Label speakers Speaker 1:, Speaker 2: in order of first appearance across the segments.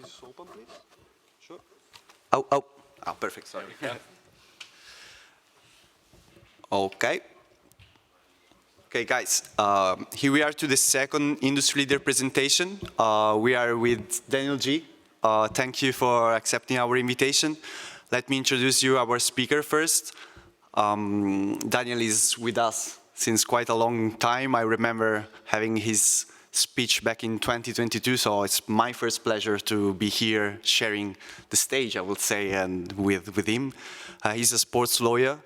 Speaker 1: is open, please? Sure.
Speaker 2: Oh, perfect, sorry. Okay. Okay, guys, here we are to the second industry leader presentation. We are with Daniel Geey. Thank you for accepting our invitation. Let me introduce you our speaker first. Daniel is with us since quite a long time. I remember having his speech back in 2022, so it's my first pleasure to be here sharing the stage, I would say, and with him. He's a sports lawyer.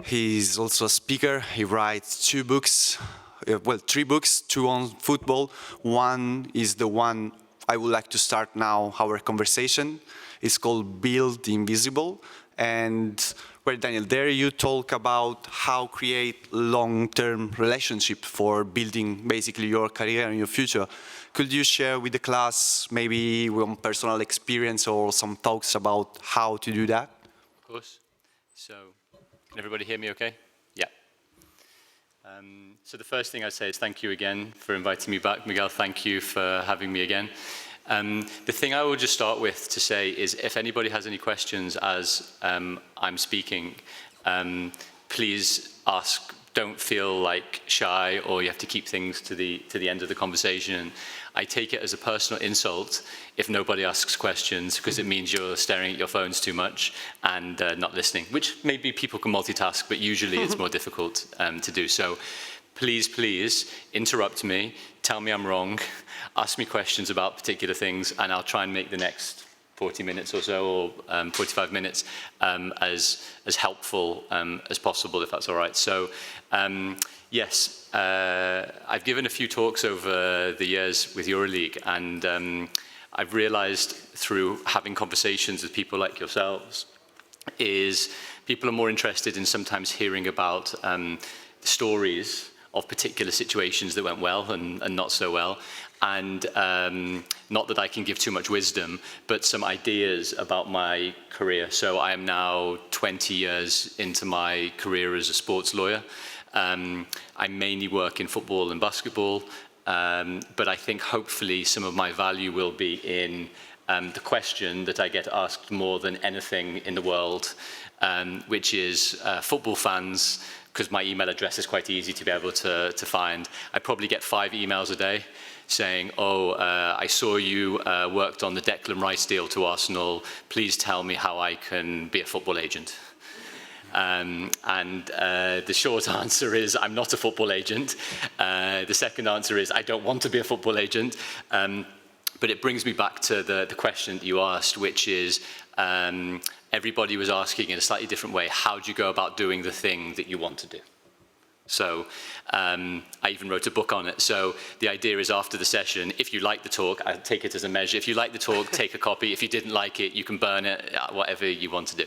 Speaker 2: He's also a speaker. He writes three books, two on football. One is the one I would like to start now our conversation. It's called Build the Invisible. And well, Daniel, there you talk about how create long-term relationship for building basically your career and your future. Could you share with the class maybe one personal experience or some talks about how to do that?
Speaker 3: Of course. So, can everybody hear me okay? Yeah. So the first thing I'd say is thank you again for inviting me back. Miguel, thank you for having me again. The thing I will just start with to say is if anybody has any questions as I'm speaking, please ask. Don't feel like shy or you have to keep things to the end of the conversation. I take it as a personal insult if nobody asks questions because it means you're staring at your phones too much and not listening, which maybe people can multitask, but usually it's more difficult to do. So please, please interrupt me, tell me I'm wrong, ask me questions about particular things, and I'll try and make the next 40 minutes or so, or 45 minutes, as helpful as possible, if that's all right. So, yes, I've given a few talks over the years with Euroleague, and I've realized through having conversations with people like yourselves, is people are more interested in sometimes hearing about stories of particular situations that went well and not so well. And not that I can give too much wisdom, but some ideas about my career. So I am now 20 years into my career as a sports lawyer. I mainly work in football and basketball, but I think hopefully some of my value will be in the question that I get asked more than anything in the world, which is football fans, because my email address is quite easy to be able to find. I probably get 5 emails a day saying, I saw you worked on the Declan Rice deal to Arsenal. Please tell me how I can be a football agent. The short answer is I'm not a football agent. The second answer is I don't want to be a football agent. But it brings me back to the question that you asked, which is everybody was asking in a slightly different way, how do you go about doing the thing that you want to do? So I even wrote a book on it. So the idea is after the session, if you like the talk, I take it as a measure. If you like the talk, take a copy. If you didn't like it, you can burn it, whatever you want to do.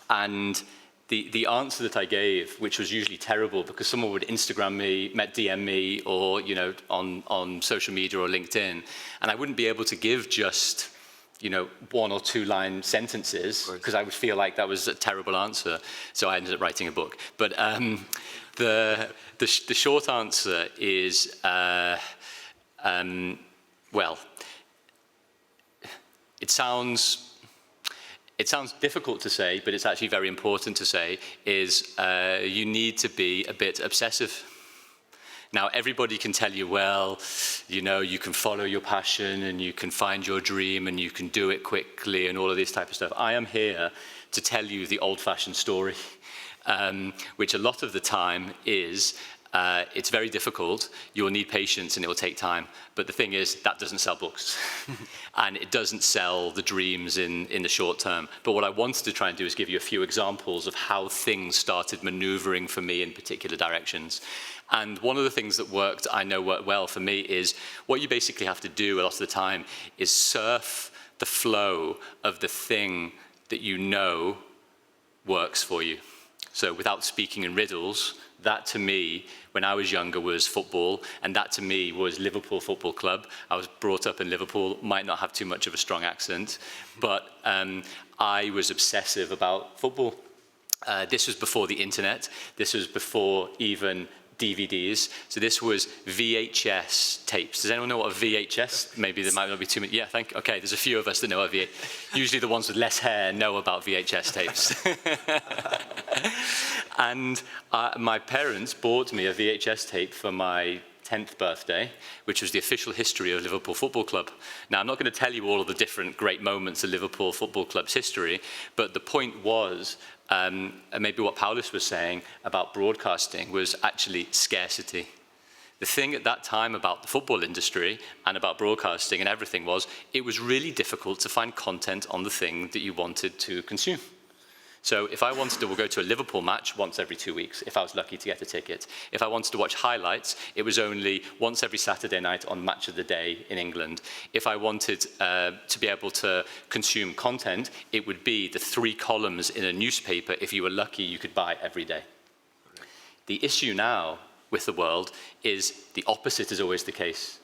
Speaker 3: And the answer that I gave, which was usually terrible because someone would Instagram me, DM me, or on social media or LinkedIn, and I wouldn't be able to give just 1 or 2 line sentences because I would feel like that was a terrible answer. So I ended up writing a book. But the short answer is, well, it sounds difficult to say, but it's actually very important to say, is you need to be a bit obsessive. Now, everybody can tell you, well, you can follow your passion and you can find your dream and you can do it quickly and all of this type of stuff. I am here to tell you the old-fashioned story, which a lot of the time is, it's very difficult, you'll need patience and it will take time. But the thing is, that doesn't sell books. And it doesn't sell the dreams in the short term. But what I wanted to try and do is give you a few examples of how things started maneuvering for me in particular directions. And one of the things that I know worked well for me is what you basically have to do a lot of the time is surf the flow of the thing that you know works for you. So without speaking in riddles, that to me, when I was younger, was football, and that to me was Liverpool Football Club. I was brought up in Liverpool, might not have too much of a strong accent, but I was obsessive about football. This was before the internet. This was before even DVDs. So this was VHS tapes. Does anyone know what a VHS? Maybe there might not be too many. Yeah, okay, there's a few of us that know what usually the ones with less hair know about VHS tapes. And my parents bought me a VHS tape for my 10th birthday, which was the official history of Liverpool Football Club. Now, I'm not going to tell you all of the different great moments of Liverpool Football Club's history, but the point was, maybe what Paulus was saying about broadcasting was actually scarcity. The thing at that time about the football industry and about broadcasting and everything was, it was really difficult to find content on the thing that you wanted to consume. So if I wanted to go to a Liverpool match once every 2 weeks, if I was lucky to get a ticket. If I wanted to watch highlights, it was only once every Saturday night on Match of the Day in England. If I wanted to be able to consume content, it would be the 3 columns in a newspaper, if you were lucky, you could buy every day. The issue now with the world is the opposite is always the case.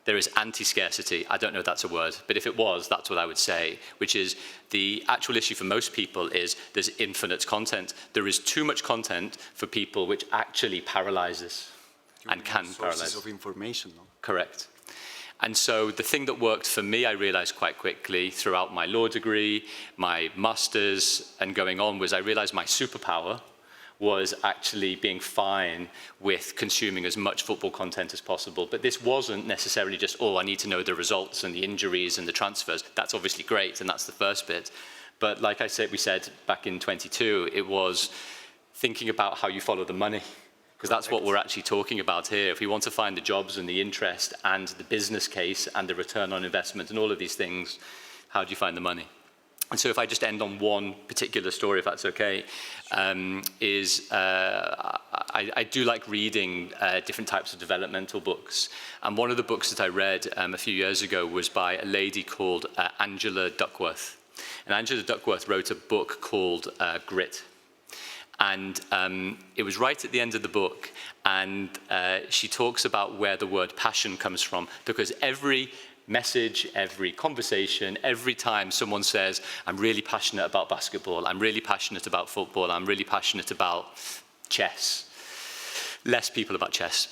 Speaker 3: There is anti-scarcity. I don't know if that's a word, but if it was, that's what I would say, which is the actual issue for most people is there's infinite content. There is too much content for people, which actually paralyzes and can paralyze.
Speaker 2: Sources of information. No?
Speaker 3: Correct. And so the thing that worked for me, I realized quite quickly throughout my law degree, my master's, and going on, was I realized my superpower was actually being fine with consuming as much football content as possible. But this wasn't necessarily just, oh, I need to know the results and the injuries and the transfers. That's obviously great, and that's the first bit. But like we said back in 22, it was thinking about how you follow the money, because that's what we're actually talking about here. If we want to find the jobs and the interest and the business case and the return on investment and all of these things, how do you find the money? And so if I just end on one particular story, if that's okay, I do like reading different types of developmental books. And one of the books that I read a few years ago was by a lady called Angela Duckworth. And Angela Duckworth wrote a book called Grit. And it was right at the end of the book, and she talks about where the word passion comes from, because every message, every conversation, every time someone says, I'm really passionate about basketball, I'm really passionate about football, I'm really passionate about chess. Less people about chess.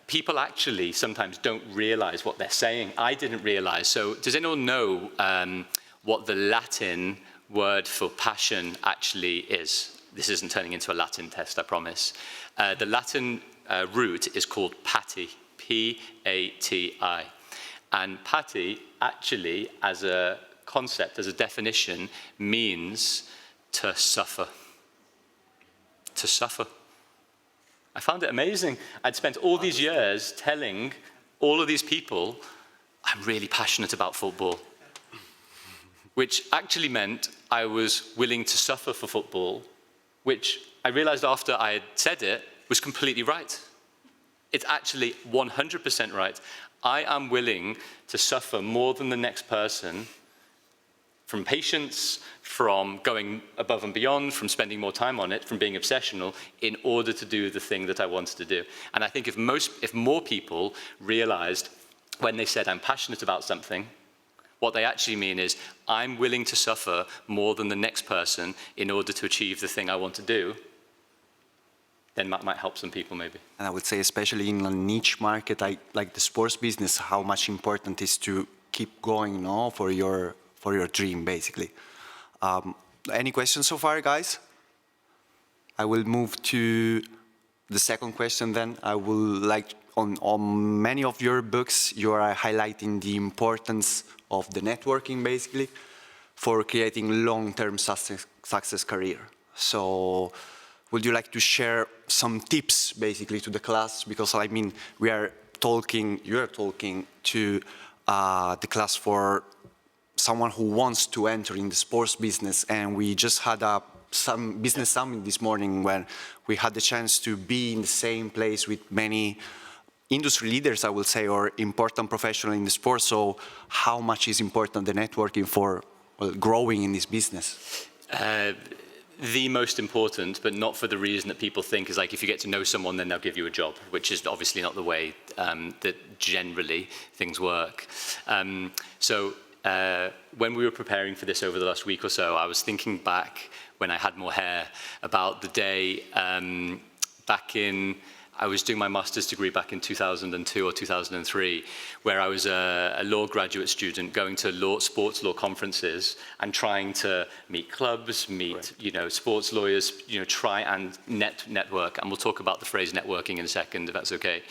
Speaker 3: People actually sometimes don't realize what they're saying. I didn't realize. So does anyone know what the Latin word for passion actually is? This isn't turning into a Latin test, I promise. The Latin root is called pati. P-A-T-I. And pati, actually, as a concept, as a definition, means to suffer. To suffer. I found it amazing. I'd spent all these years telling all of these people, I'm really passionate about football, which actually meant I was willing to suffer for football, which I realized after I had said it was completely right. It's actually 100% right. I am willing to suffer more than the next person from patience, from going above and beyond, from spending more time on it, from being obsessional, in order to do the thing that I wanted to do. And I think if more people realized when they said, I'm passionate about something, what they actually mean is, I'm willing to suffer more than the next person in order to achieve the thing I want to do, then that might help some people maybe.
Speaker 2: And I would say, especially in a niche market like the sports business, how much important it is to keep going, no, for your dream, basically. Any questions so far, guys? I will move to the second question then. I will like, on many of your books, you are highlighting the importance of the networking, basically, for creating long-term success career. So, would you like to share some tips, basically, to the class? Because, I mean, you are talking to the class for someone who wants to enter in the sports business, and we just had some business summit this morning where we had the chance to be in the same place with many industry leaders, I will say, or important professionals in the sport. So how much is important the networking for growing in this business?
Speaker 3: The most important, but not for the reason that people think, is like if you get to know someone, then they'll give you a job, which is obviously not the way that generally things work. When we were preparing for this over the last week or so, I was thinking back when I had more hair, about the day I was doing my master's degree back in 2002 or 2003, where I was a law graduate student going to sports law conferences and trying to meet clubs, meet sports lawyers, try and network. And we'll talk about the phrase networking in a second, if that's okay.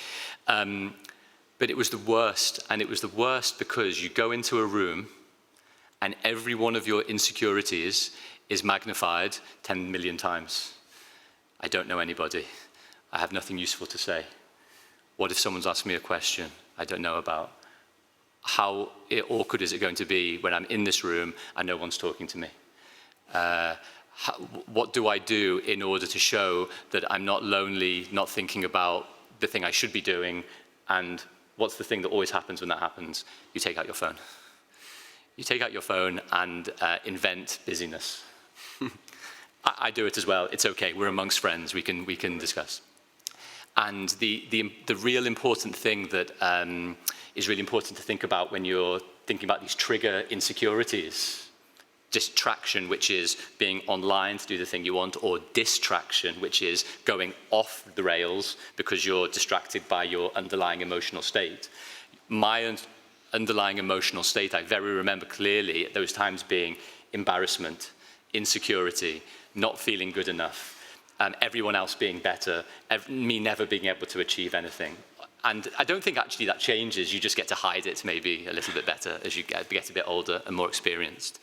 Speaker 3: But it was the worst, and it was the worst because you go into a room and every one of your insecurities is magnified 10 million times. I don't know anybody. I have nothing useful to say. What if someone's asked me a question I don't know about? How awkward is it going to be when I'm in this room and no one's talking to me? What do I do in order to show that I'm not lonely, not thinking about the thing I should be doing? And what's the thing that always happens when that happens? You take out your phone. You take out your phone and invent busyness. I do it as well. It's okay. We're amongst friends. We can discuss. And the real important thing that is really important to think about when you're thinking about these trigger insecurities, distraction, which is being online to do the thing you want, or distraction, which is going off the rails because you're distracted by your underlying emotional state. My underlying emotional state, I very remember clearly at those times being embarrassment, insecurity, not feeling good enough, everyone else being better, me never being able to achieve anything. And I don't think actually that changes. You just get to hide it maybe a little bit better as you get a bit older and more experienced.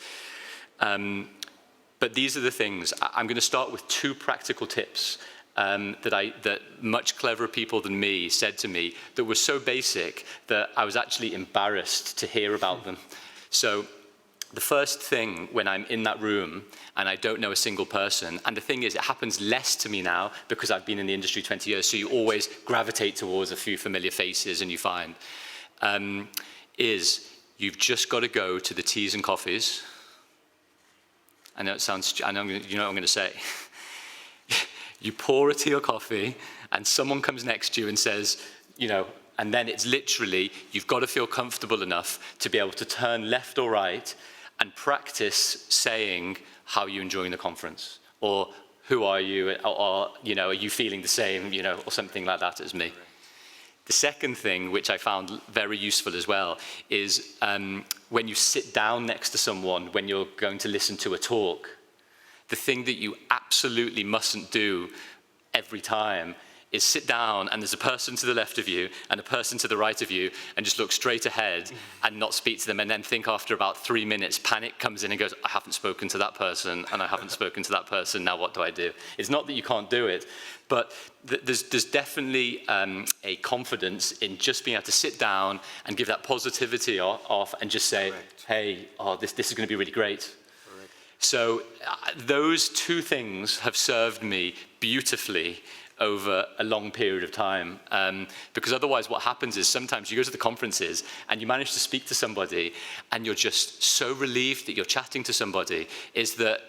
Speaker 3: But these are the things. I'm going to start with 2 practical tips that much cleverer people than me said to me that were so basic that I was actually embarrassed to hear about them. So the first thing when I'm in that room and I don't know a single person, and the thing is, it happens less to me now because I've been in the industry 20 years, so you always gravitate towards a few familiar faces and you find, is you've just got to go to the teas and coffees. I know it sounds, I know you know what I'm going to say. You pour a tea or coffee and someone comes next to you and says, and then it's literally, you've got to feel comfortable enough to be able to turn left or right and practice saying, how are you enjoying the conference? Or who are you? Or are you feeling the same, or something like that as me? The second thing, which I found very useful as well, is when you sit down next to someone, when you're going to listen to a talk, the thing that you absolutely mustn't do every time is sit down and there's a person to the left of you and a person to the right of you and just look straight ahead and not speak to them, and then think after about 3 minutes, panic comes in and goes, I haven't spoken to that person and I haven't spoken to that person, now what do I do? It's not that you can't do it, but there's definitely a confidence in just being able to sit down and give that positivity off and just say, hey, this is going to be really great. So those 2 things have served me beautifully over a long period of time. Because otherwise what happens is sometimes you go to the conferences and you manage to speak to somebody and you're just so relieved that you're chatting to somebody, is that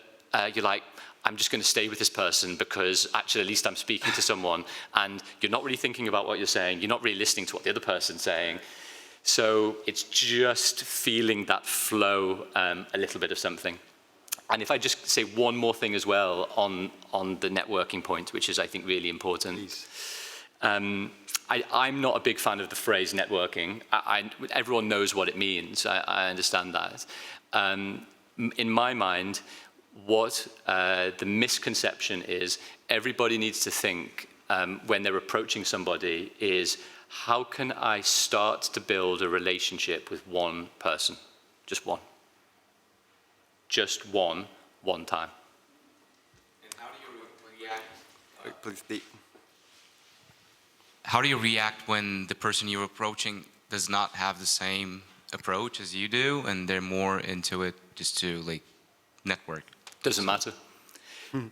Speaker 3: you're like, I'm just going to stay with this person because actually at least I'm speaking to someone, and you're not really thinking about what you're saying, you're not really listening to what the other person's saying. So it's just feeling that flow, a little bit of something. And if I just say one more thing as well on the networking point, which is, I think, really important. I'm not a big fan of the phrase networking. Everyone knows what it means. I understand that. In my mind, what the misconception is, everybody needs to think when they're approaching somebody is, how can I start to build a relationship with one person? Just one. Just one time.
Speaker 4: And how do you react?
Speaker 2: Please.
Speaker 4: How do you react when the person you're approaching does not have the same approach as you do, and they're more into it just to network?
Speaker 3: Doesn't matter.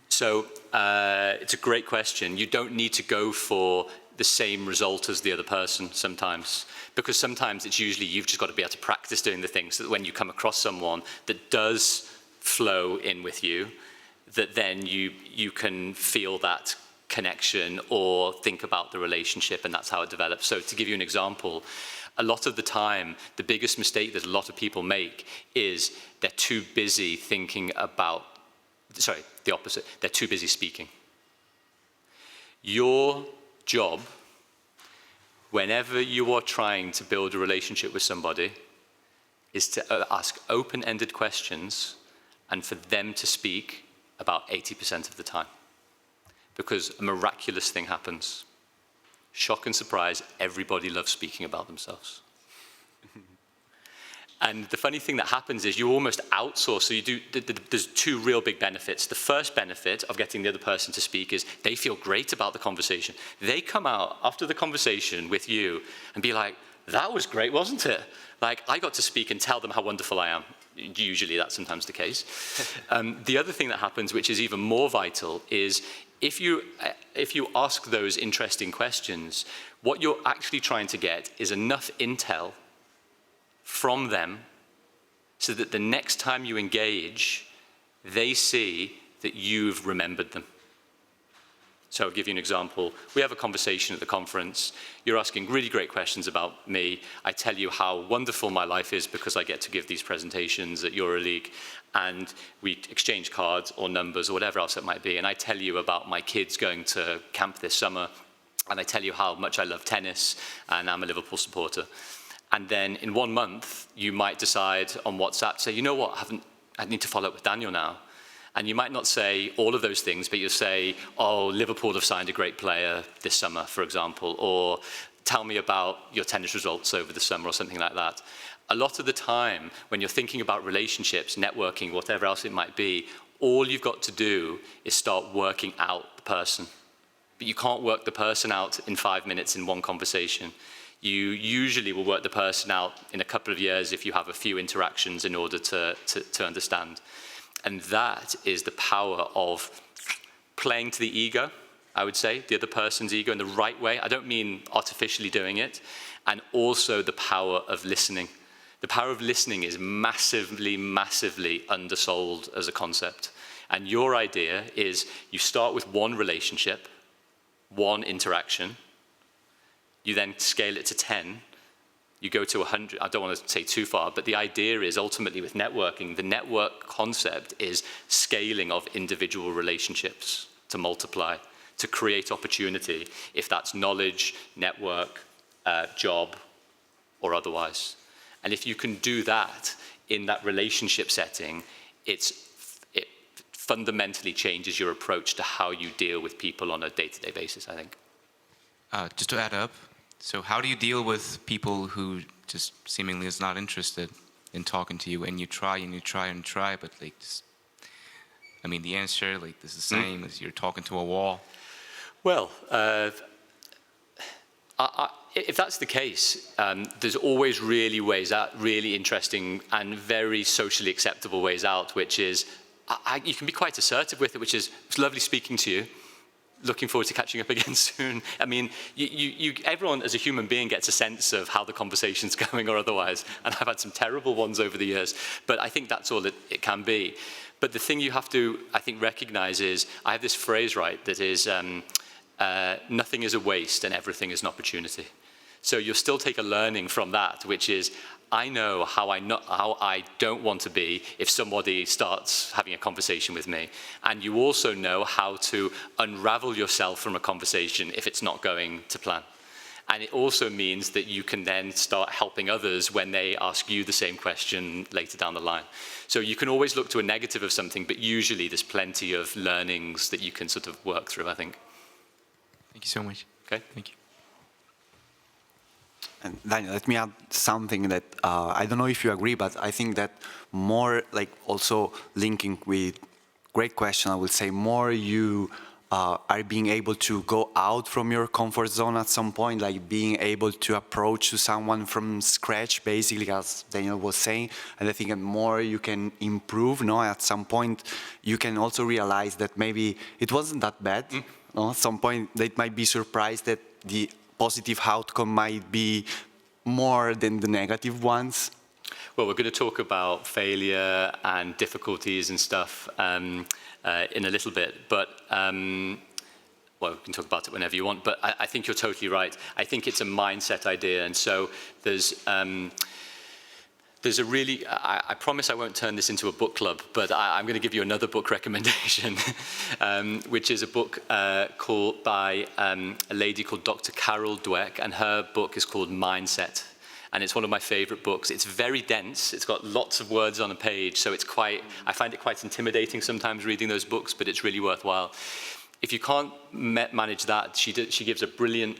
Speaker 3: So it's a great question. You don't need to go for the same result as the other person sometimes, because sometimes it's usually you've just got to be able to practice doing the things so that when you come across someone that does flow in with you, that then you can feel that connection or think about the relationship, and that's how it develops. So to give you an example, a lot of the time, the biggest mistake that a lot of people make is they're too busy thinking about sorry, the opposite. They're too busy speaking. Your job, whenever you are trying to build a relationship with somebody, is to ask open-ended questions and for them to speak about 80% of the time. Because a miraculous thing happens. Shock and surprise, everybody loves speaking about themselves. And the funny thing that happens is you almost outsource. So you do, there's two real big benefits. The first benefit of getting the other person to speak is they feel great about the conversation. They come out after the conversation with you and be like, that was great, wasn't it? Like, I got to speak and tell them how wonderful I am. Usually that's sometimes the case. The other thing that happens, which is even more vital, is if you ask those interesting questions, what you're actually trying to get is enough intel from them so that the next time you engage, they see that you've remembered them. So I'll give you an example. We have a conversation at the conference. You're asking really great questions about me. I tell you how wonderful my life is because I get to give these presentations at Euroleague, and we exchange cards or numbers or whatever else it might be. And I tell you about my kids going to camp this summer, and I tell you how much I love tennis, and I'm a Liverpool supporter. And then in 1 month, you might decide on WhatsApp, say, you know what, I need to follow up with Daniel now. And you might not say all of those things, but you'll say, oh, Liverpool have signed a great player this summer, for example, or tell me about your tennis results over the summer or something like that. A lot of the time, when you're thinking about relationships, networking, whatever else it might be, all you've got to do is start working out the person. But you can't work the person out in 5 minutes in one conversation. You usually will work the person out in a couple of years if you have a few interactions in order to understand. And that is the power of playing to the ego, I would say, the other person's ego in the right way. I don't mean artificially doing it. And also the power of listening. The power of listening is massively, massively undersold as a concept. And your idea is you start with one relationship, one interaction. You then scale it to 10. You go to 100, I don't want to say too far, but the idea is ultimately with networking, the network concept is scaling of individual relationships to multiply, to create opportunity, if that's knowledge, network, job, or otherwise. And if you can do that in that relationship setting, it fundamentally changes your approach to how you deal with people on a day-to-day basis, I think.
Speaker 4: Just to add up, so how do you deal with people who just seemingly is not interested in talking to you, and you try and you try and try, but like, just, I mean, the answer like is the same as you're talking to a wall? Well,
Speaker 3: if that's the case, there's always really interesting and very socially acceptable ways out, which is you can be quite assertive with it, which is, it's lovely speaking to you. Looking forward to catching up again soon. I mean, everyone as a human being gets a sense of how the conversation's going or otherwise, and I've had some terrible ones over the years, but I think that's all it can be. But the thing you have to, I think, recognize is, I have this phrase, right, that is, nothing is a waste and everything is an opportunity. So you'll still take a learning from that, which is, I know how I don't want to be if somebody starts having a conversation with me. And you also know how to unravel yourself from a conversation if it's not going to plan. And it also means that you can then start helping others when they ask you the same question later down the line. So you can always look to a negative of something, but usually there's plenty of learnings that you can sort of work through, I think.
Speaker 4: Thank you so much.
Speaker 3: Okay.
Speaker 4: Thank you.
Speaker 2: And Daniel, let me add something that I don't know if you agree, but I think that more like also linking with great question, I would say more you are being able to go out from your comfort zone at some point, like being able to approach to someone from scratch, basically, as Daniel was saying. And I think the more you can improve, no, at some point you can also realize that maybe it wasn't that bad. No? At some point they might be surprised that the positive outcome might be more than the negative ones.
Speaker 3: Well, we're going to talk about failure and difficulties and stuff in a little bit, but well, we can talk about it whenever you want, but I think you're totally right. I think it's a mindset idea, and so there's There's a really, I promise I won't turn this into a book club, but I'm going to give you another book recommendation, which is a book called by a lady called Dr. Carol Dweck, and her book is called Mindset. And it's one of my favorite books. It's very dense. It's got lots of words on a page, so it's quite, I find it quite intimidating sometimes reading those books, but it's really worthwhile. If you can't manage that, she gives a brilliant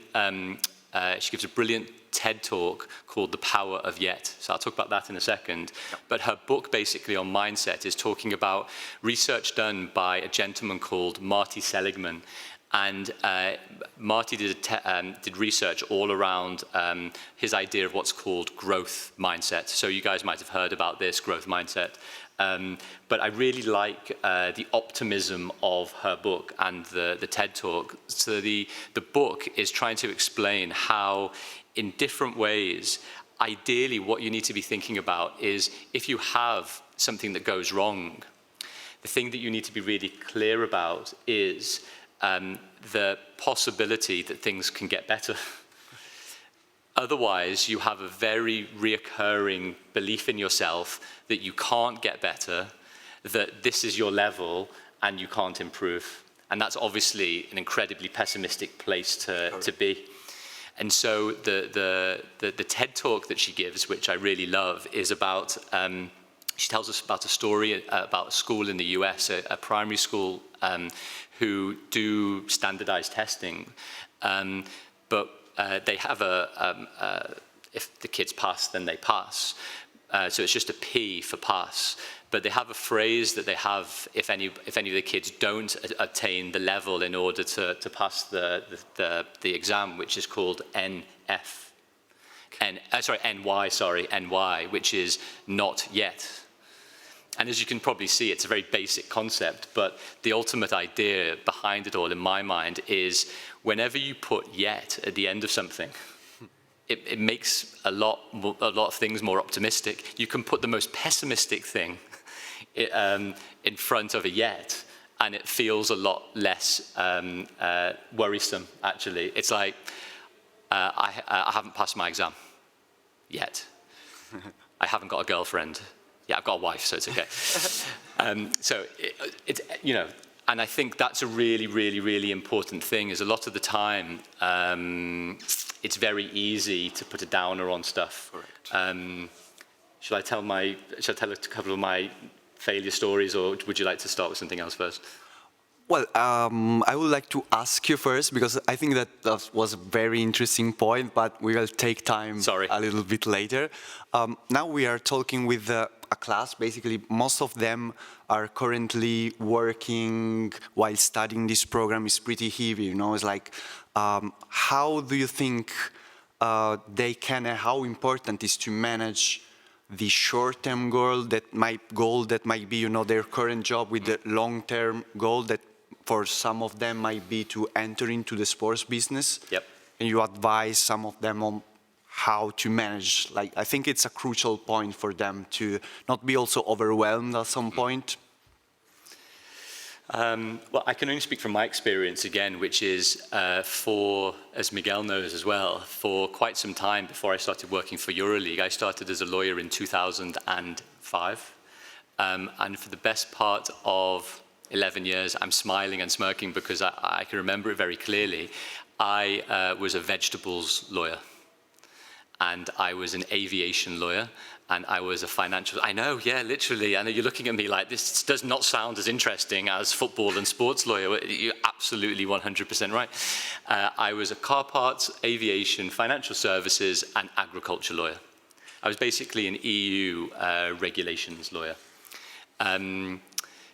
Speaker 3: TED talk called The Power of Yet. So I'll talk about that in a second. But her book basically on mindset is talking about research done by a gentleman called Marty Seligman. And Marty did research all around his idea of what's called growth mindset. So you guys might have heard about this, growth mindset. But I really like the optimism of her book and the TED talk. So the book is trying to explain how, in different ways, ideally what you need to be thinking about is if you have something that goes wrong, the thing that you need to be really clear about is the possibility that things can get better. Otherwise, you have a very reoccurring belief in yourself that you can't get better, that this is your level and you can't improve. And that's obviously an incredibly pessimistic place to be. And so the TED talk that she gives, which I really love, is about, she tells us about a story about a school in the US, a primary school who do standardized testing. But they have if the kids pass, then they pass. So it's just a P for pass. But they have a phrase that they have if any of the kids don't attain the level in order to pass the exam, which is called NY, which is not yet. And as you can probably see, it's a very basic concept, but the ultimate idea behind it all, in my mind, is whenever you put yet at the end of something, it makes a lot of things more optimistic. You can put the most pessimistic thing in front of a yet, and it feels a lot less worrisome, actually. It's like, I haven't passed my exam yet. I haven't got a girlfriend. Yeah, I've got a wife, so it's okay. So it's, you know, and I think that's a really, really, really important thing, is a lot of the time, it's very easy to put a downer on stuff. Correct. Shall I tell a couple of my failure stories, or would you like to start with something else first?
Speaker 2: Well, I would like to ask you first, because I think that was a very interesting point, but we will take time a little bit later. Now we are talking with a class. Basically, most of them are currently working while studying this program. Is pretty heavy, you know. It's like, how do you think they can, how important is to manage the short-term goal that might be, you know, their current job, with the long-term goal that for some of them might be to enter into the sports business?
Speaker 3: Yep.
Speaker 2: And you advise some of them on how to manage. Like, I think it's a crucial point for them to not be also overwhelmed at some point.
Speaker 3: Well, I can only speak from my experience again, which is as Miguel knows as well, for quite some time before I started working for Euroleague. I started as a lawyer in 2005. And for the best part of 11 years, I'm smiling and smirking because I can remember it very clearly. I was a vegetables lawyer, and I was an aviation lawyer, and I was a financial, I know, yeah, literally. I know you're looking at me like, this does not sound as interesting as football and sports lawyer. You're absolutely 100% right. I was a car parts, aviation, financial services, and agriculture lawyer. I was basically an EU regulations lawyer.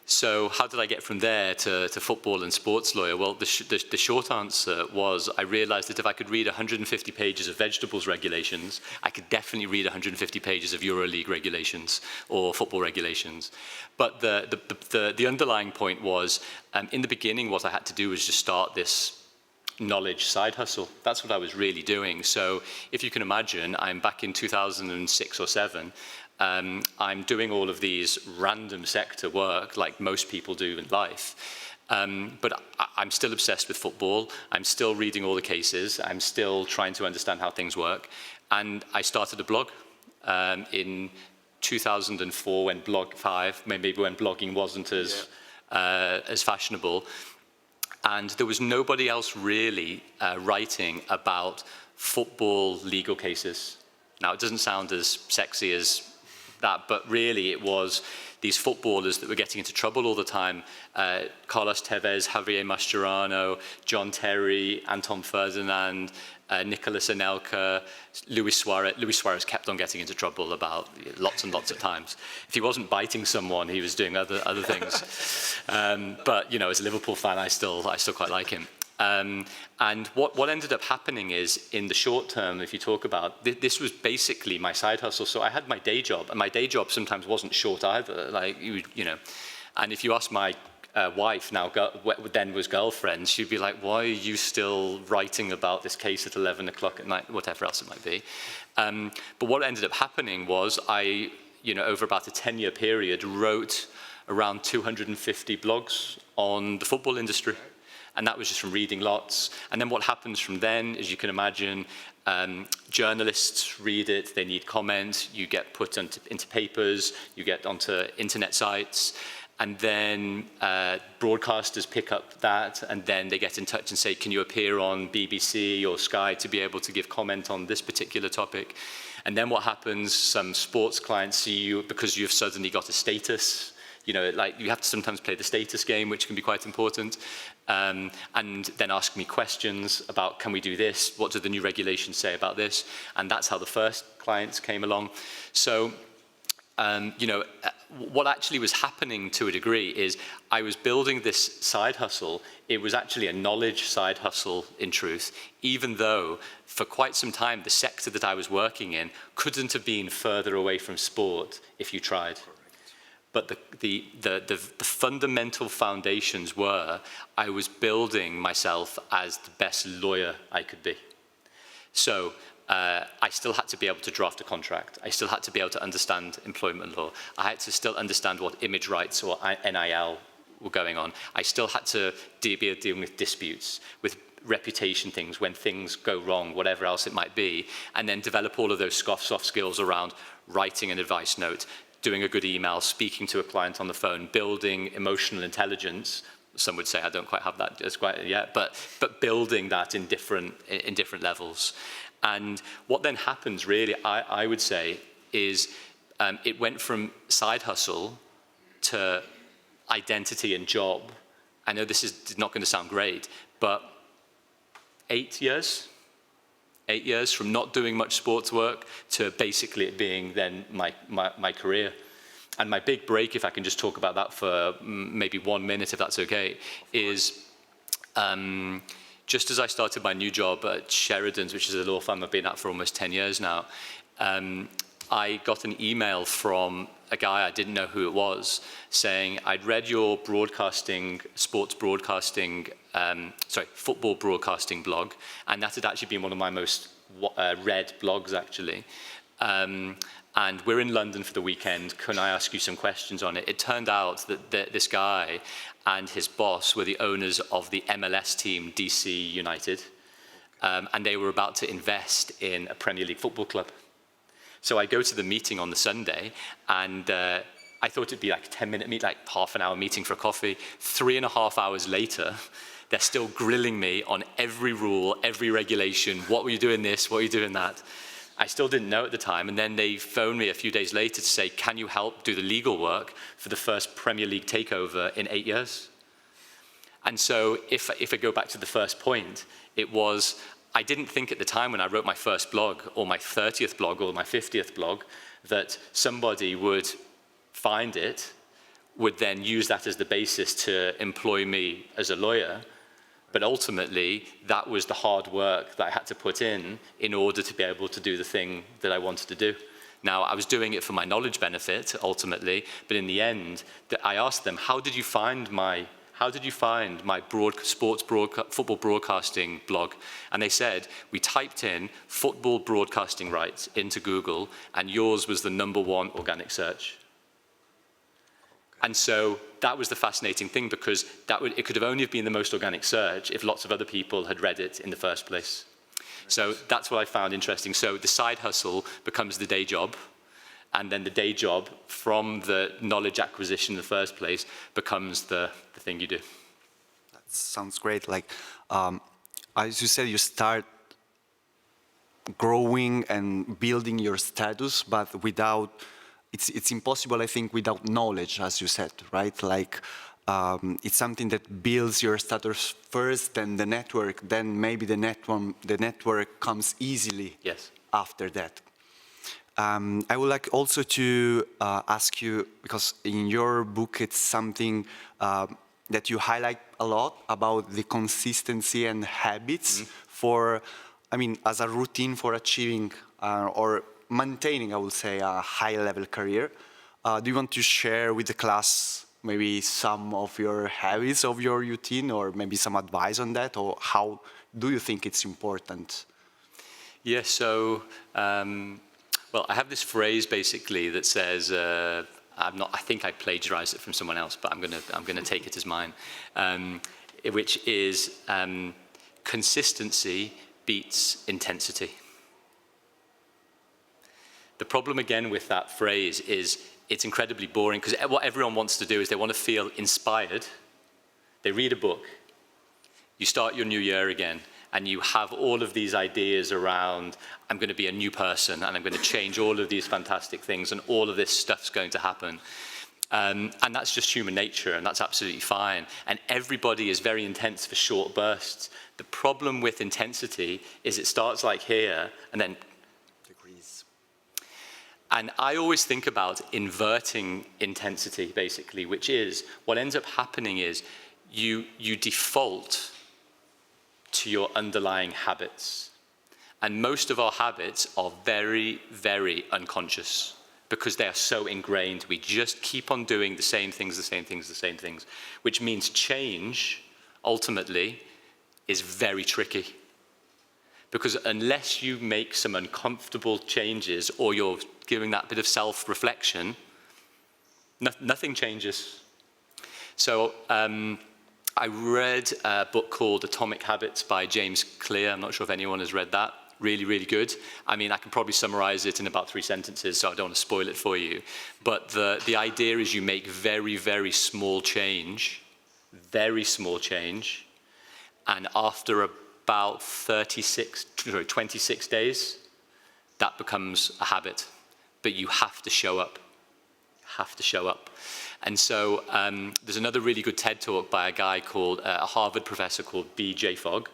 Speaker 3: So how did I get from there to football and sports lawyer? Well, the short answer was I realized that if I could read 150 pages of vegetables regulations, I could definitely read 150 pages of Euroleague regulations or football regulations. But the underlying point was, in the beginning, what I had to do was just start this knowledge side hustle. That's what I was really doing. So if you can imagine, I'm back in 2006 or 7. I'm doing all of these random sector work like most people do in life. But I'm still obsessed with football. I'm still reading all the cases. I'm still trying to understand how things work. And I started a blog in 2004 when Blog 5, maybe when blogging wasn't as fashionable. And there was nobody else really writing about football legal cases. Now, it doesn't sound as sexy as that, but really it was these footballers that were getting into trouble all the time. Carlos Tevez, Javier Mascherano, John Terry, Anton Ferdinand, Nicolas Anelka, Luis Suarez. Luis Suarez kept on getting into trouble about lots and lots of times. If he wasn't biting someone, he was doing other things. But, you know, as a Liverpool fan, I still quite like him. And what ended up happening is, in the short term, if you talk about, this was basically my side hustle. So I had my day job, and my day job sometimes wasn't short either. Like, you know, and if you ask my wife, now then was girlfriend, she'd be like, why are you still writing about this case at 11 o'clock at night, whatever else it might be. But what ended up happening was I, you know, over about a 10-year period, wrote around 250 blogs on the football industry. And that was just from reading lots. And then what happens from then, as you can imagine, journalists read it, they need comments, you get put into papers, you get onto internet sites, and then broadcasters pick up that, and then they get in touch and say, can you appear on BBC or Sky to be able to give comment on this particular topic? And then what happens, some sports clients see you because you've suddenly got a status. You know, like, you have to sometimes play the status game, which can be quite important, and then ask me questions about, can we do this? What do the new regulations say about this? And that's how the first clients came along. So, you know, what actually was happening to a degree is I was building this side hustle. It was actually a knowledge side hustle, in truth, even though for quite some time the sector that I was working in couldn't have been further away from sport if you tried. But the fundamental foundations were, I was building myself as the best lawyer I could be. So I still had to be able to draft a contract. I still had to be able to understand employment law. I had to still understand what image rights or NIL were going on. I still had to be dealing with disputes, with reputation things, when things go wrong, whatever else it might be, and then develop all of those soft skills around writing an advice note, doing a good email, speaking to a client on the phone, building emotional intelligence. Some would say I don't quite have that as quite yet, but building that in different levels. And what then happens, really, I would say, is it went from side hustle to identity and job. I know this is not going to sound great, but 8 years from not doing much sports work to basically it being then my career. And my big break, if I can just talk about that for maybe 1 minute, if that's okay, is just as I started my new job at Sheridan's, which is a law firm I've been at for almost 10 years now, I got an email from a guy, I didn't know who it was, saying, I'd read your football broadcasting blog, and that had actually been one of my most read blogs, actually. And we're in London for the weekend, can I ask you some questions on it? It turned out that this guy and his boss were the owners of the MLS team, DC United, and they were about to invest in a Premier League football club. So I go to the meeting on the Sunday, and I thought it'd be like a 10-minute meet, like half-an-hour meeting for a coffee. 3.5 hours later, they're still grilling me on every rule, every regulation. What were you doing this? What were you doing that? I still didn't know at the time, and then they phoned me a few days later to say, can you help do the legal work for the first Premier League takeover in 8 years? And so if I go back to the first point, it was, I didn't think at the time when I wrote my first blog, or my 30th blog, or my 50th blog, that somebody would find it, would then use that as the basis to employ me as a lawyer. But ultimately, that was the hard work that I had to put in order to be able to do the thing that I wanted to do. Now, I was doing it for my knowledge benefit, ultimately, but in the end, I asked them, how did you find my football broadcasting blog? And they said, we typed in football broadcasting rights into Google, and yours was the #1 organic search. And so that was the fascinating thing, because it could have only been the most organic search if lots of other people had read it in the first place. So that's what I found interesting. So the side hustle becomes the day job. and then the day job from the knowledge acquisition in the first place becomes the thing you do.
Speaker 2: That sounds great. Like, as you said, you start growing and building your status, but without, it's impossible, I think, without knowledge, as you said, right? Like, it's something that builds your status first, then the network, then maybe the network comes easily after that. I would like also to ask you, because in your book it's something that you highlight a lot about the consistency and habits for, I mean, as a routine for achieving or maintaining, I would say, a high-level career. Do you want to share with the class maybe some of your habits of your routine, or maybe some advice on that, or how do you think it's important?
Speaker 3: Yeah, so, well, I have this phrase basically that says, I think I plagiarized it from someone else, but I'm gonna take it as mine, which is consistency beats intensity. The problem again with that phrase is it's incredibly boring, because what everyone wants to do is they want to feel inspired. They read a book, you start your new year again, and you have all of these ideas around, I'm going to be a new person, and I'm going to change all of these fantastic things, and all of this stuff's going to happen. And that's just human nature, and that's absolutely fine. And everybody is very intense for short bursts. The problem with intensity is it starts like here, and then
Speaker 2: degrees.
Speaker 3: And I always think about inverting intensity, basically, which is, what ends up happening is you default to your underlying habits. And most of our habits are very, very unconscious, because they are so ingrained. We just keep on doing the same things, the same things, the same things, which means change, ultimately, is very tricky. Because unless you make some uncomfortable changes, or you're giving that bit of self-reflection, nothing changes. So I read a book called Atomic Habits by James Clear. I'm not sure if anyone has read that. Really, really good. I mean, I can probably summarize it in about 3 sentences, so I don't want to spoil it for you. But the idea is you make very, very small change, and after about 26 days, that becomes a habit. But you have to show up. And so there's another really good TED talk by a guy called, a Harvard professor called B.J. Fogg.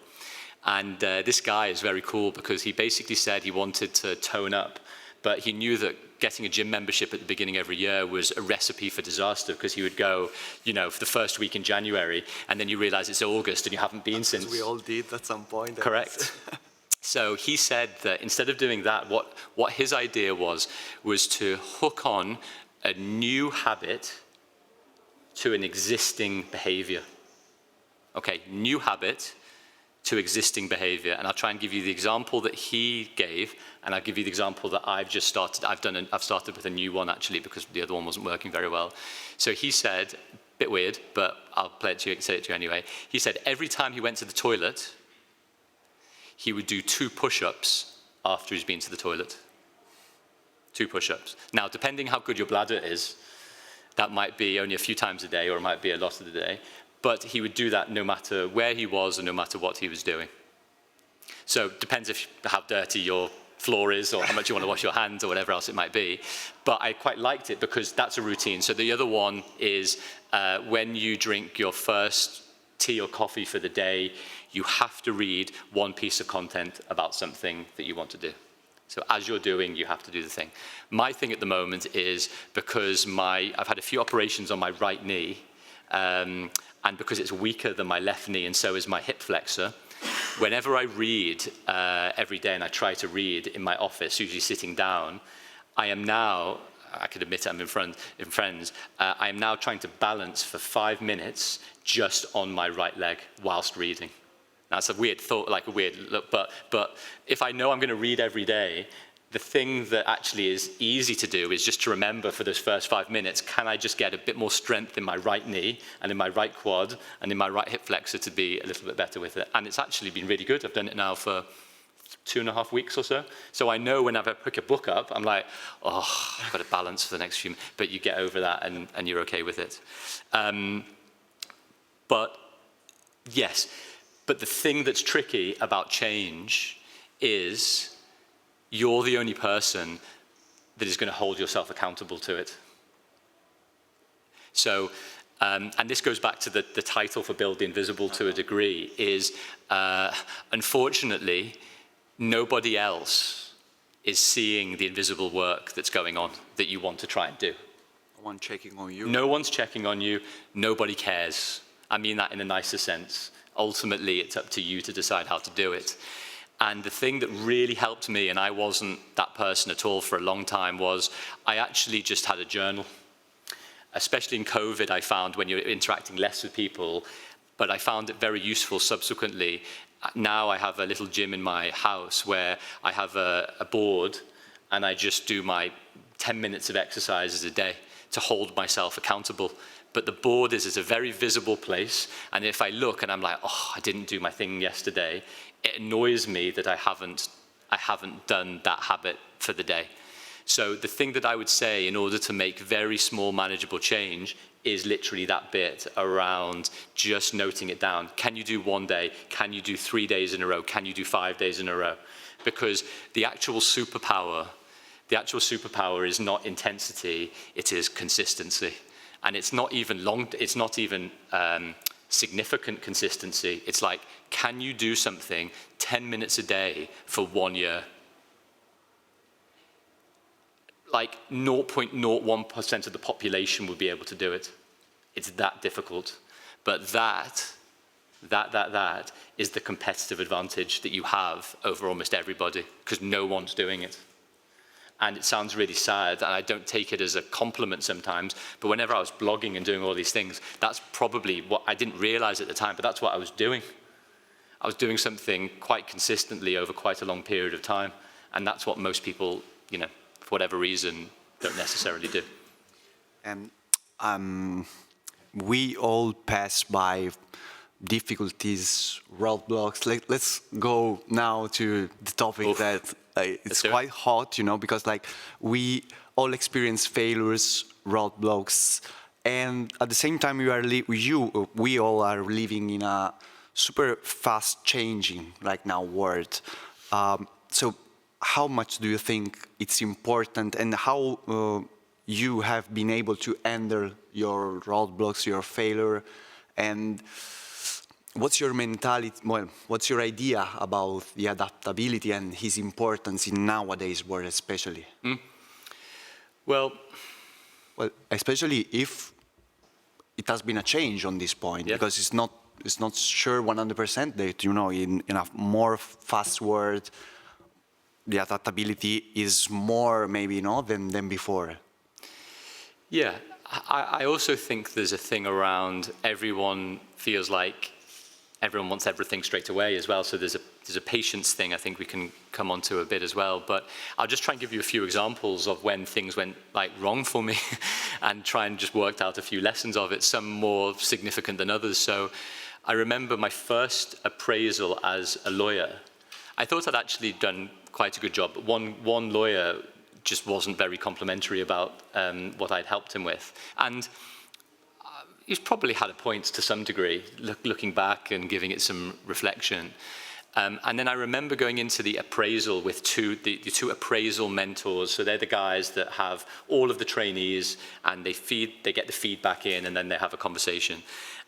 Speaker 3: And this guy is very cool, because he basically said he wanted to tone up, but he knew that getting a gym membership at the beginning every year was a recipe for disaster, because he would go, you know, for the first week in January, and then you realize it's August and you haven't been since.
Speaker 2: As we all did at some point.
Speaker 3: Correct. So he said that instead of doing that, what his idea was to hook on a new habit to an existing behavior. Okay, new habit to existing behavior. And I'll try and give you the example that he gave, and I'll give you the example that I've just started. I've started with a new one, actually, because the other one wasn't working very well. So he said, a bit weird, but I'll say it to you anyway. He said every time he went to the toilet, he would do 2 push-ups after he's been to the toilet. 2 push-ups. Now, depending how good your bladder is, that might be only a few times a day, or it might be a lot of the day. But he would do that no matter where he was and no matter what he was doing. So it depends how dirty your floor is, or how much you want to wash your hands, or whatever else it might be. But I quite liked it, because that's a routine. So the other one is when you drink your first tea or coffee for the day, you have to read 1 piece of content about something that you want to do. So as you're doing, you have to do the thing. My thing at the moment is, because I've had a few operations on my right knee, and because it's weaker than my left knee, and so is my hip flexor, whenever I read every day, and I try to read in my office, usually sitting down, I am now, I could admit it, I'm in friends, I am now trying to balance for 5 minutes just on my right leg whilst reading. Now, it's a weird thought, like a weird look, but if I know I'm going to read every day, the thing that actually is easy to do is just to remember for those first 5 minutes, can I just get a bit more strength in my right knee and in my right quad and in my right hip flexor to be a little bit better with it? And it's actually been really good. I've done it now for 2.5 weeks or so. So I know whenever I pick a book up, I'm like, oh, I've got to balance for the next few minutes. But you get over that and you're okay with it. But yes, but the thing that's tricky about change is you're the only person that is going to hold yourself accountable to it. So, and this goes back to the title for Build the Invisible to a degree, is unfortunately, nobody else is seeing the invisible work that's going on that you want to try and do.
Speaker 2: No one checking on you.
Speaker 3: No one's checking on you. Nobody cares. I mean that in a nicer sense. Ultimately, it's up to you to decide how to do it. And the thing that really helped me, and I wasn't that person at all for a long time, was I actually just had a journal. Especially in COVID, I found when you're interacting less with people, but I found it very useful subsequently. Now I have a little gym in my house where I have a board and I just do my 10 minutes of exercises a day to hold myself accountable. But the board is a very visible place, and if I look and I'm like, oh, I didn't do my thing yesterday, it annoys me that I haven't done that habit for the day. So the thing that I would say in order to make very small manageable change is literally that bit around just noting it down. Can you do 1 day? Can you do 3 days in a row? Can you do 5 days in a row? Because the actual superpower is not intensity, it is consistency. And it's not even significant consistency. It's like, can you do something 10 minutes a day for 1 year? Like 0.01% of the population would be able to do it. It's that difficult. But that is the competitive advantage that you have over almost everybody, because no one's doing it. And it sounds really sad, and I don't take it as a compliment sometimes, but whenever I was blogging and doing all these things, that's probably what I didn't realize at the time, but that's what I was doing. I was doing something quite consistently over quite a long period of time, and that's what most people, you know, for whatever reason, don't necessarily do.
Speaker 2: And we all pass by difficulties, roadblocks. Let's go now to the topic that it's quite hot, you know, because like we all experience failures, roadblocks, and at the same time we all are living in a super fast changing right now world. So how much do you think it's important, and how you have been able to handle your roadblocks, your failure, and what's your mentality, well, what's your idea about the adaptability and his importance in nowadays world especially?
Speaker 3: Well,
Speaker 2: especially if it has been a change on this point, because it's not sure 100% that, you know, in a more fast world, the adaptability is more maybe, you know, than before.
Speaker 3: Yeah, I also think there's a thing around everyone feels like everyone wants everything straight away as well. So there's a patience thing I think we can come on to a bit as well. But I'll just try and give you a few examples of when things went like wrong for me and try and just work out a few lessons of it, some more significant than others. So I remember my first appraisal as a lawyer. I thought I'd actually done quite a good job, but one lawyer just wasn't very complimentary about what I'd helped him with. And he's probably had a point to some degree, looking back and giving it some reflection. And then I remember going into the appraisal with the two appraisal mentors. So they're the guys that have all of the trainees, and they get the feedback in, and then they have a conversation.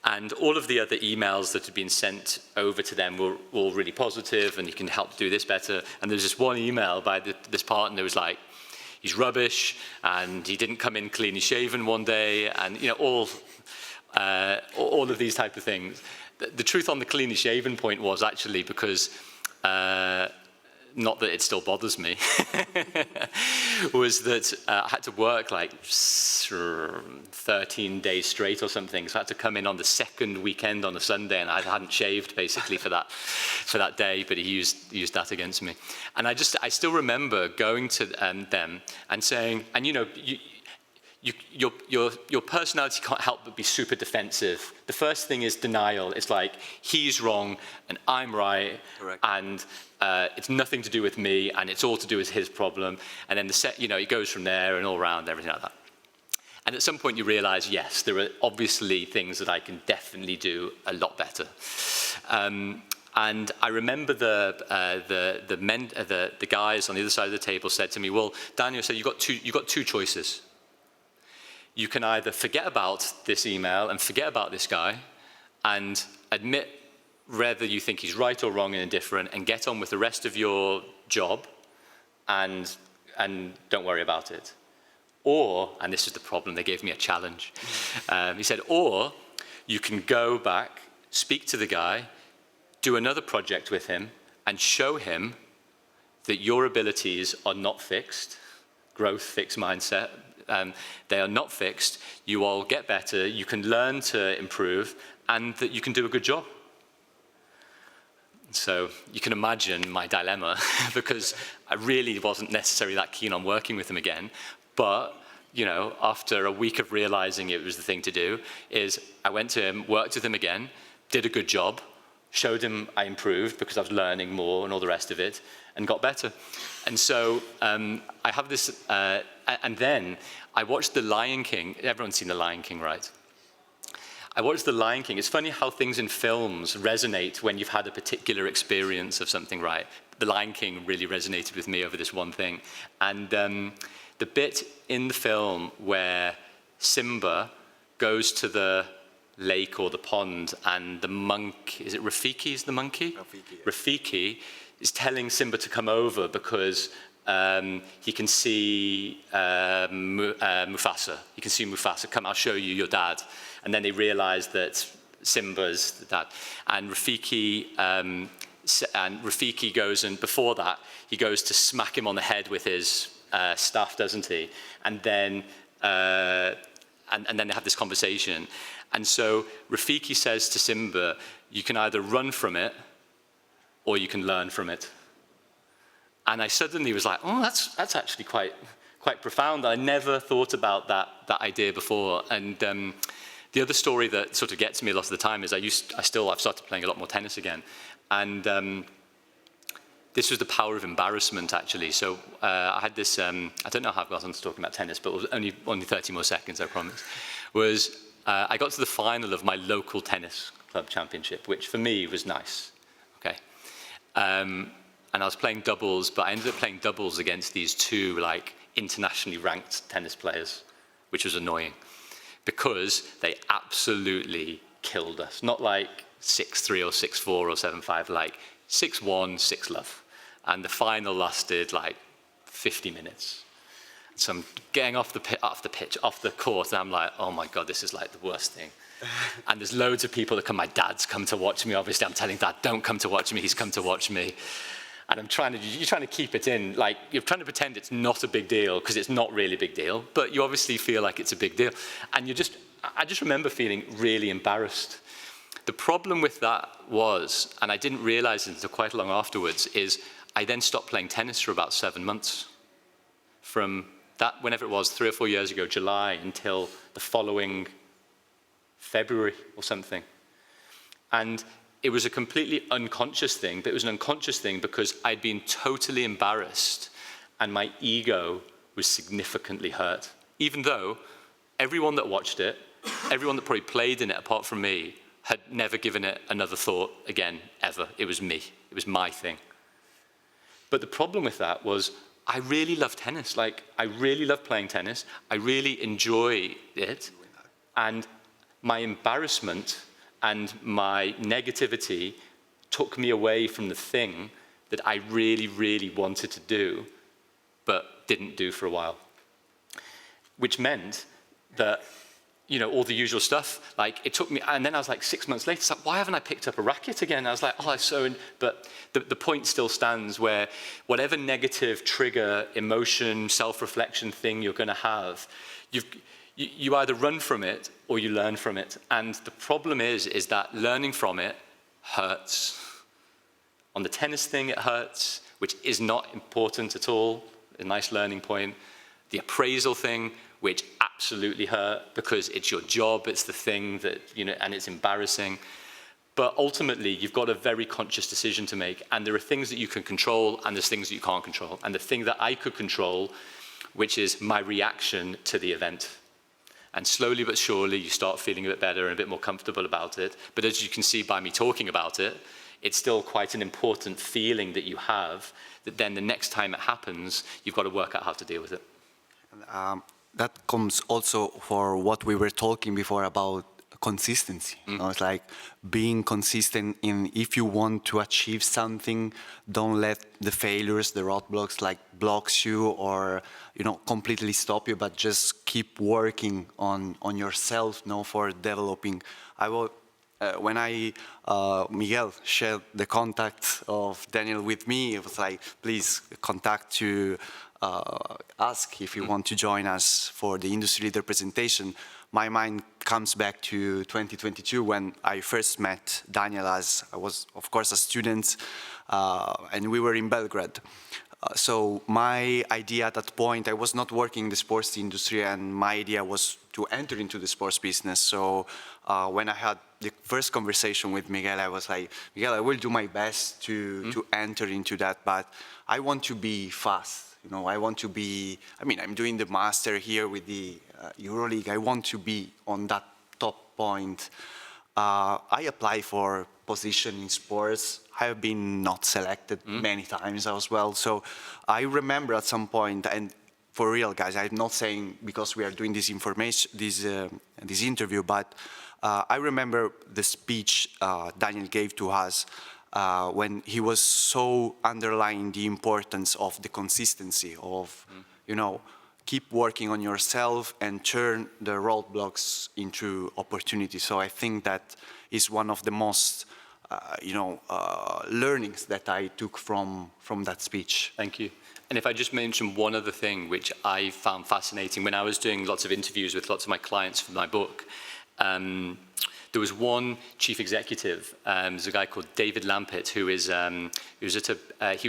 Speaker 3: And all of the other emails that had been sent over to them were all really positive, and you can help do this better. And there's this one email by this partner who was like, he's rubbish, and he didn't come in cleanly shaven one day, and you know, all of these type of things. The truth on the cleanly shaven point was actually because, not that it still bothers me, was that I had to work like 13 days straight or something. So I had to come in on the second weekend on a Sunday, and I hadn't shaved basically for that day, but he used that against me. And I still remember going to them and saying, and you know, your personality can't help but be super defensive. The first thing is denial. It's like, he's wrong and I'm right.
Speaker 2: Correct.
Speaker 3: And it's nothing to do with me, and it's all to do with his problem. And then it goes from there and all around, everything like that. And at some point you realize, yes, there are obviously things that I can definitely do a lot better. And I remember the guys on the other side of the table said to me, well, Daniel said, you've got two choices. You can either forget about this email and forget about this guy and admit whether you think he's right or wrong and indifferent and get on with the rest of your job and don't worry about it. Or, and this is the problem, they gave me a challenge. He said, or you can go back, speak to the guy, do another project with him, and show him that your abilities are not fixed, growth, fixed mindset, they are not fixed, you all get better, you can learn to improve, and that you can do a good job. So you can imagine my dilemma, because I really wasn't necessarily that keen on working with him again, but after a week of realizing it was the thing to do, is I went to him, worked with him again, did a good job, showed him I improved because I was learning more and all the rest of it, and got better. And so I have this, and then I watched The Lion King. Everyone's seen The Lion King, right? I watched The Lion King. It's funny how things in films resonate when you've had a particular experience of something, right? The Lion King really resonated with me over this one thing. And the bit in the film where Simba goes to the lake or the pond and the monk, is it Rafiki is the monkey?
Speaker 2: Rafiki, yeah.
Speaker 3: Rafiki is telling Simba to come over because he can see Mufasa. He can see Mufasa. Come, I'll show you your dad. And then they realize that Simba's the dad. And Rafiki goes, and before that, he goes to smack him on the head with his staff, doesn't he? And then they have this conversation. And so Rafiki says to Simba, you can either run from it or you can learn from it. And I suddenly was like, oh, that's actually quite profound. I never thought about that idea before. And the other story that sort of gets me a lot of the time is I've started playing a lot more tennis again. And this was the power of embarrassment, actually. So I had this, I don't know how I got on to talking about tennis, but it was only 30 more seconds, I promise, I got to the final of my local tennis club championship, which for me was nice, okay? And I was playing doubles, but I ended up playing doubles against these two, internationally ranked tennis players, which was annoying, because they absolutely killed us. Not 6-3 or 6-4 or 7-5, 6-1, 6-love. And the final lasted 50 minutes. So I'm getting off the court, and I'm like, oh my God, this is the worst thing. And there's loads of people that come. My dad's come to watch me, obviously. I'm telling Dad, don't come to watch me. He's come to watch me. And you're trying to keep it in. You're trying to pretend it's not a big deal, because it's not really a big deal, but you obviously feel like it's a big deal. And I just remember feeling really embarrassed. The problem with that was, and I didn't realize it until quite long afterwards, is I then stopped playing tennis for about 7 months. From that, whenever it was, 3 or 4 years ago, July, until the following February or something. And it was a completely unconscious thing, but it was an unconscious thing because I'd been totally embarrassed and my ego was significantly hurt. Even though everyone that watched it, everyone that probably played in it apart from me, had never given it another thought again, ever. It was me. It was my thing. But the problem with that was I really love tennis. I really love playing tennis. I really enjoy it. And my embarrassment and my negativity took me away from the thing that I really, really wanted to do, but didn't do for a while. Which meant that, all the usual stuff, it took me, and then I was 6 months later, it's why haven't I picked up a racket again? I was but the point still stands where whatever negative trigger, emotion, self-reflection thing you're gonna have, you either run from it or you learn from it. And the problem is that learning from it hurts. On the tennis thing, it hurts, which is not important at all, a nice learning point. The appraisal thing, which absolutely hurt because it's your job, it's the thing that, and it's embarrassing. But ultimately, you've got a very conscious decision to make, and there are things that you can control, and there's things that you can't control. And the thing that I could control, which is my reaction to the event. And slowly but surely, you start feeling a bit better and a bit more comfortable about it. But as you can see by me talking about it, it's still quite an important feeling that you have, that then the next time it happens, you've got to work out how to deal with it.
Speaker 2: That comes also for what we were talking before about consistency. You know, it's like being consistent in, if you want to achieve something, don't let the failures, the roadblocks like blocks you or, you know, completely stop you, but just keep working on yourself, you know, for developing. When Miguel shared the contact of Daniel with me, it was like, please contact to ask if you want to join us for the industry leader presentation. My mind comes back to 2022 when I first met Daniel, as I was, of course, a student, and we were in Belgrade. So my idea at that point, I was not working in the sports industry, and my idea was to enter into the sports business. So when I had the first conversation with Miguel, I was like, Miguel, I will do my best to enter into that, but I want to be fast. You know, I want to be, I mean, I'm doing the master here with the Euroleague. I want to be on that top point. I apply for position in sports. I have been not selected many times as well. So I remember at some point, and for real, guys, I'm not saying because we are doing this information, this interview, but I remember the speech Daniel gave to us when he was so underlining the importance of the consistency of, you know, keep working on yourself and turn the roadblocks into opportunities. So I think that is one of the most, you know, learnings that I took from that speech.
Speaker 3: Thank you. And if I just mention one other thing, which I found fascinating, when I was doing lots of interviews with lots of my clients for my book, there was one chief executive, there's a guy called David Lampett, who was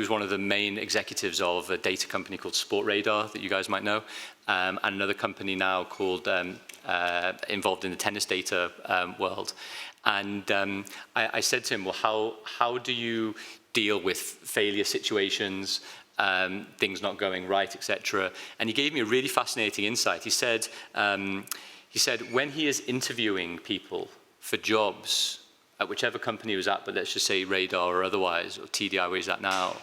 Speaker 3: one of the main executives of a data company called Sportradar that you guys might know, and another company now called, involved in the tennis data world. And I said to him, well, how do you deal with failure situations, things not going right, etc.? And he gave me a really fascinating insight. He said when he is interviewing people for jobs at whichever company he was at, but let's just say Radar or otherwise, or TDI where he's at now,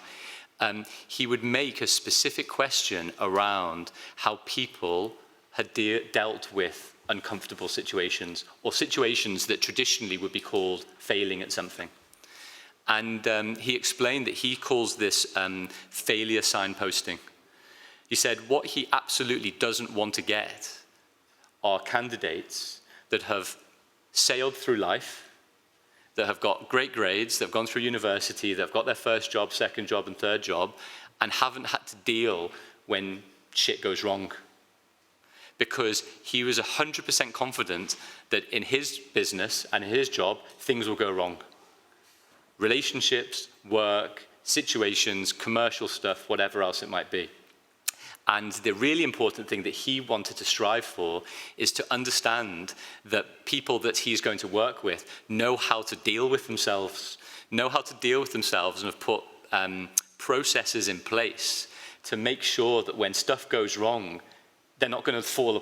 Speaker 3: he would make a specific question around how people had dealt with uncomfortable situations or situations that traditionally would be called failing at something. And he explained that he calls this failure signposting. He said what he absolutely doesn't want to get are candidates that have sailed through life, that have got great grades, that have gone through university, that have got their first job, second job, and third job, and haven't had to deal when shit goes wrong. Because he was 100% confident that in his business and in his job, things will go wrong. Relationships, work, situations, commercial stuff, whatever else it might be. And the really important thing that he wanted to strive for is to understand that people that he's going to work with know how to deal with themselves, and have put processes in place to make sure that when stuff goes wrong, they're not going to fall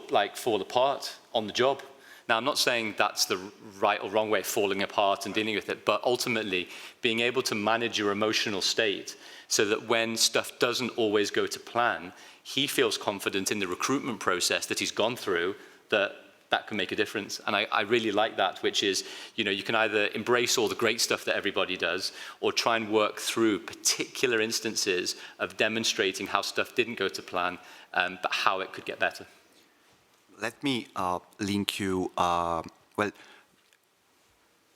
Speaker 3: apart on the job. Now, I'm not saying that's the right or wrong way of falling apart and dealing with it, but ultimately being able to manage your emotional state so that when stuff doesn't always go to plan, he feels confident in the recruitment process that he's gone through that can make a difference. And I really like that, which is, you know, you can either embrace all the great stuff that everybody does or try and work through particular instances of demonstrating how stuff didn't go to plan, but how it could get better.
Speaker 2: Let me link you, well,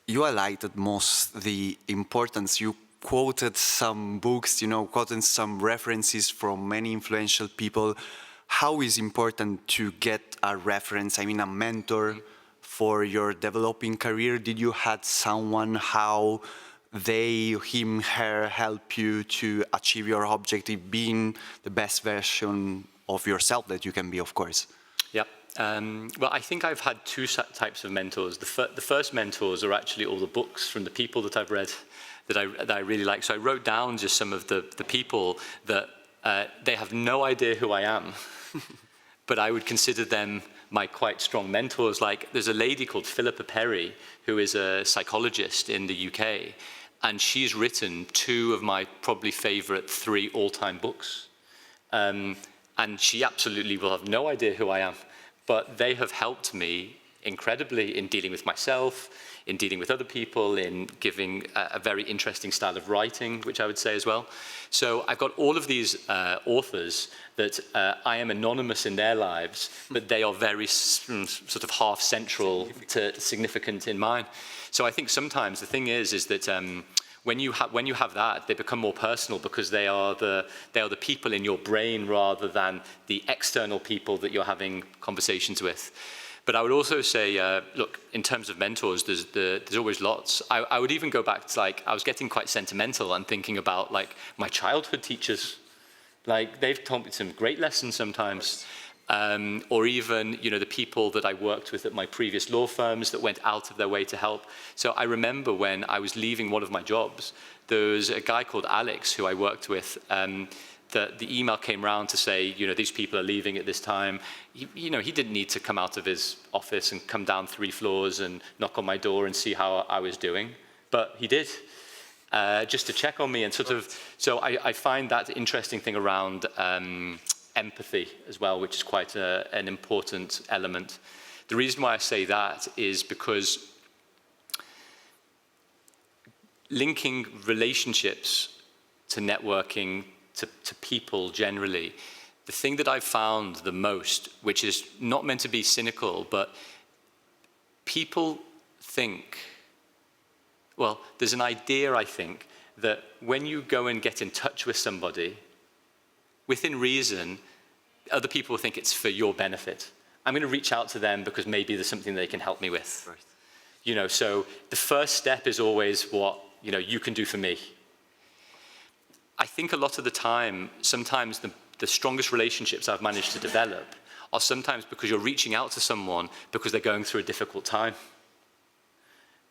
Speaker 2: you highlighted most the importance. You quoted some books, you know, quoted some references from many influential people. How is important to get a reference, I mean a mentor for your developing career? Did you had someone, how they, him, her help you to achieve your objective, being the best version of yourself that you can be, of course?
Speaker 3: Yeah, Well, I think I've had two types of mentors. The first mentors are actually all the books from the people that I've read that I really like. So I wrote down just some of the people that they have no idea who I am, but I would consider them my quite strong mentors. Like there's a lady called Philippa Perry, who is a psychologist in the UK, and she's written two of my probably favorite 3 all-time books. And she absolutely will have no idea who I am, but they have helped me incredibly in dealing with myself, in dealing with other people, in giving a very interesting style of writing, which I would say as well. So I've got all of these authors that I am anonymous in their lives, but they are very sort of half central to significant in mine. So I think sometimes the thing is that when you have that, they become more personal because they are the people in your brain rather than the external people that you're having conversations with. But I would also say, look, in terms of mentors, there's always lots. I would even go back to, like, I was getting quite sentimental and thinking about, like, my childhood teachers. Like, they've taught me some great lessons sometimes. Or even, you know, the people that I worked with at my previous law firms that went out of their way to help. So I remember when I was leaving one of my jobs, there was a guy called Alex who I worked with. The email came round to say, you know, these people are leaving at this time. You know, he didn't need to come out of his office and come down 3 floors and knock on my door and see how I was doing. But he did, just to check on me and sort of, so I find that interesting thing around empathy as well, which is quite an important element. The reason why I say that is because linking relationships to networking, to people generally, the thing that I've found the most, which is not meant to be cynical, but people think, well, there's an idea, I think, that when you go and get in touch with somebody, within reason, other people think it's for your benefit. I'm going to reach out to them because maybe there's something they can help me with. Right. You know, so the first step is always what, you know, you can do for me. I think a lot of the time, sometimes the strongest relationships I've managed to develop are sometimes because you're reaching out to someone because they're going through a difficult time.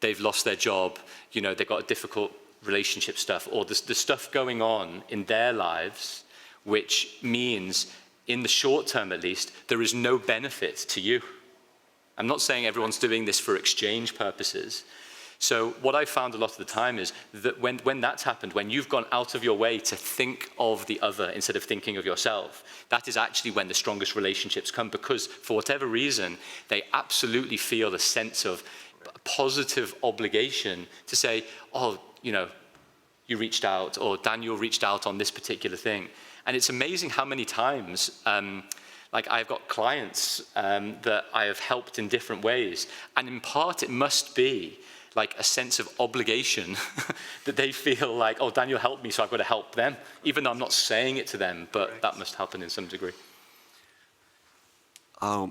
Speaker 3: They've lost their job, you know, they've got a difficult relationship stuff, or there's stuff going on in their lives, which means, in the short term at least, there is no benefit to you. I'm not saying everyone's doing this for exchange purposes. So what I found a lot of the time is that when that's happened, when you've gone out of your way to think of the other instead of thinking of yourself, that is actually when the strongest relationships come, because for whatever reason, they absolutely feel a sense of positive obligation to say, oh, you know, you reached out, or Daniel reached out on this particular thing. And it's amazing how many times, like I've got clients that I have helped in different ways. And in part, it must be like a sense of obligation that they feel like, oh, Daniel helped me, so I've got to help them, even though I'm not saying it to them, but right. That must happen in some degree.
Speaker 2: I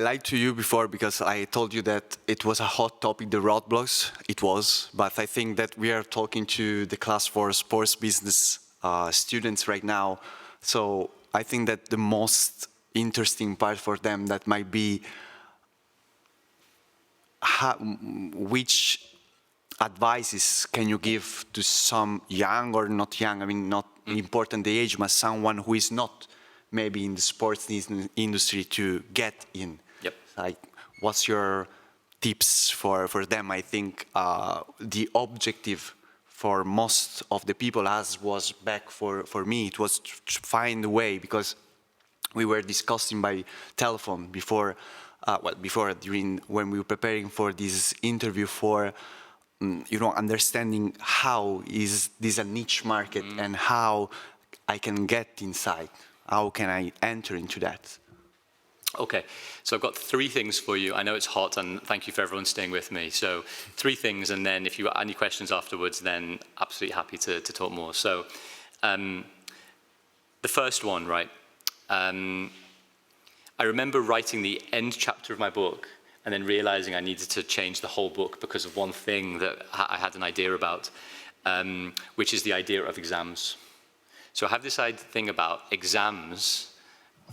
Speaker 2: lied to you before because I told you that it was a hot topic, the roadblocks. It was, but I think that we are talking to the class for sports business students right now. So I think that the most interesting part for them that might be which advices can you give to some young or not young, I mean, not important the age, but someone who is not maybe in the sports industry to get in?
Speaker 3: Yep.
Speaker 2: Like, what's your tips for them? I think the objective for most of the people, as was back for me, it was to find a way, because we were discussing by telephone before, during when we were preparing for this interview, for you know, understanding how is this a niche market and how I can get inside. How can I enter into that?
Speaker 3: Okay, so I've got 3 things for you. I know it's hot, and thank you for everyone staying with me. So 3 things, and then if you got any questions afterwards, then absolutely happy to talk more. So the first one, right? I remember writing the end chapter of my book and then realizing I needed to change the whole book because of one thing that I had an idea about, which is the idea of exams. So I have this thing about exams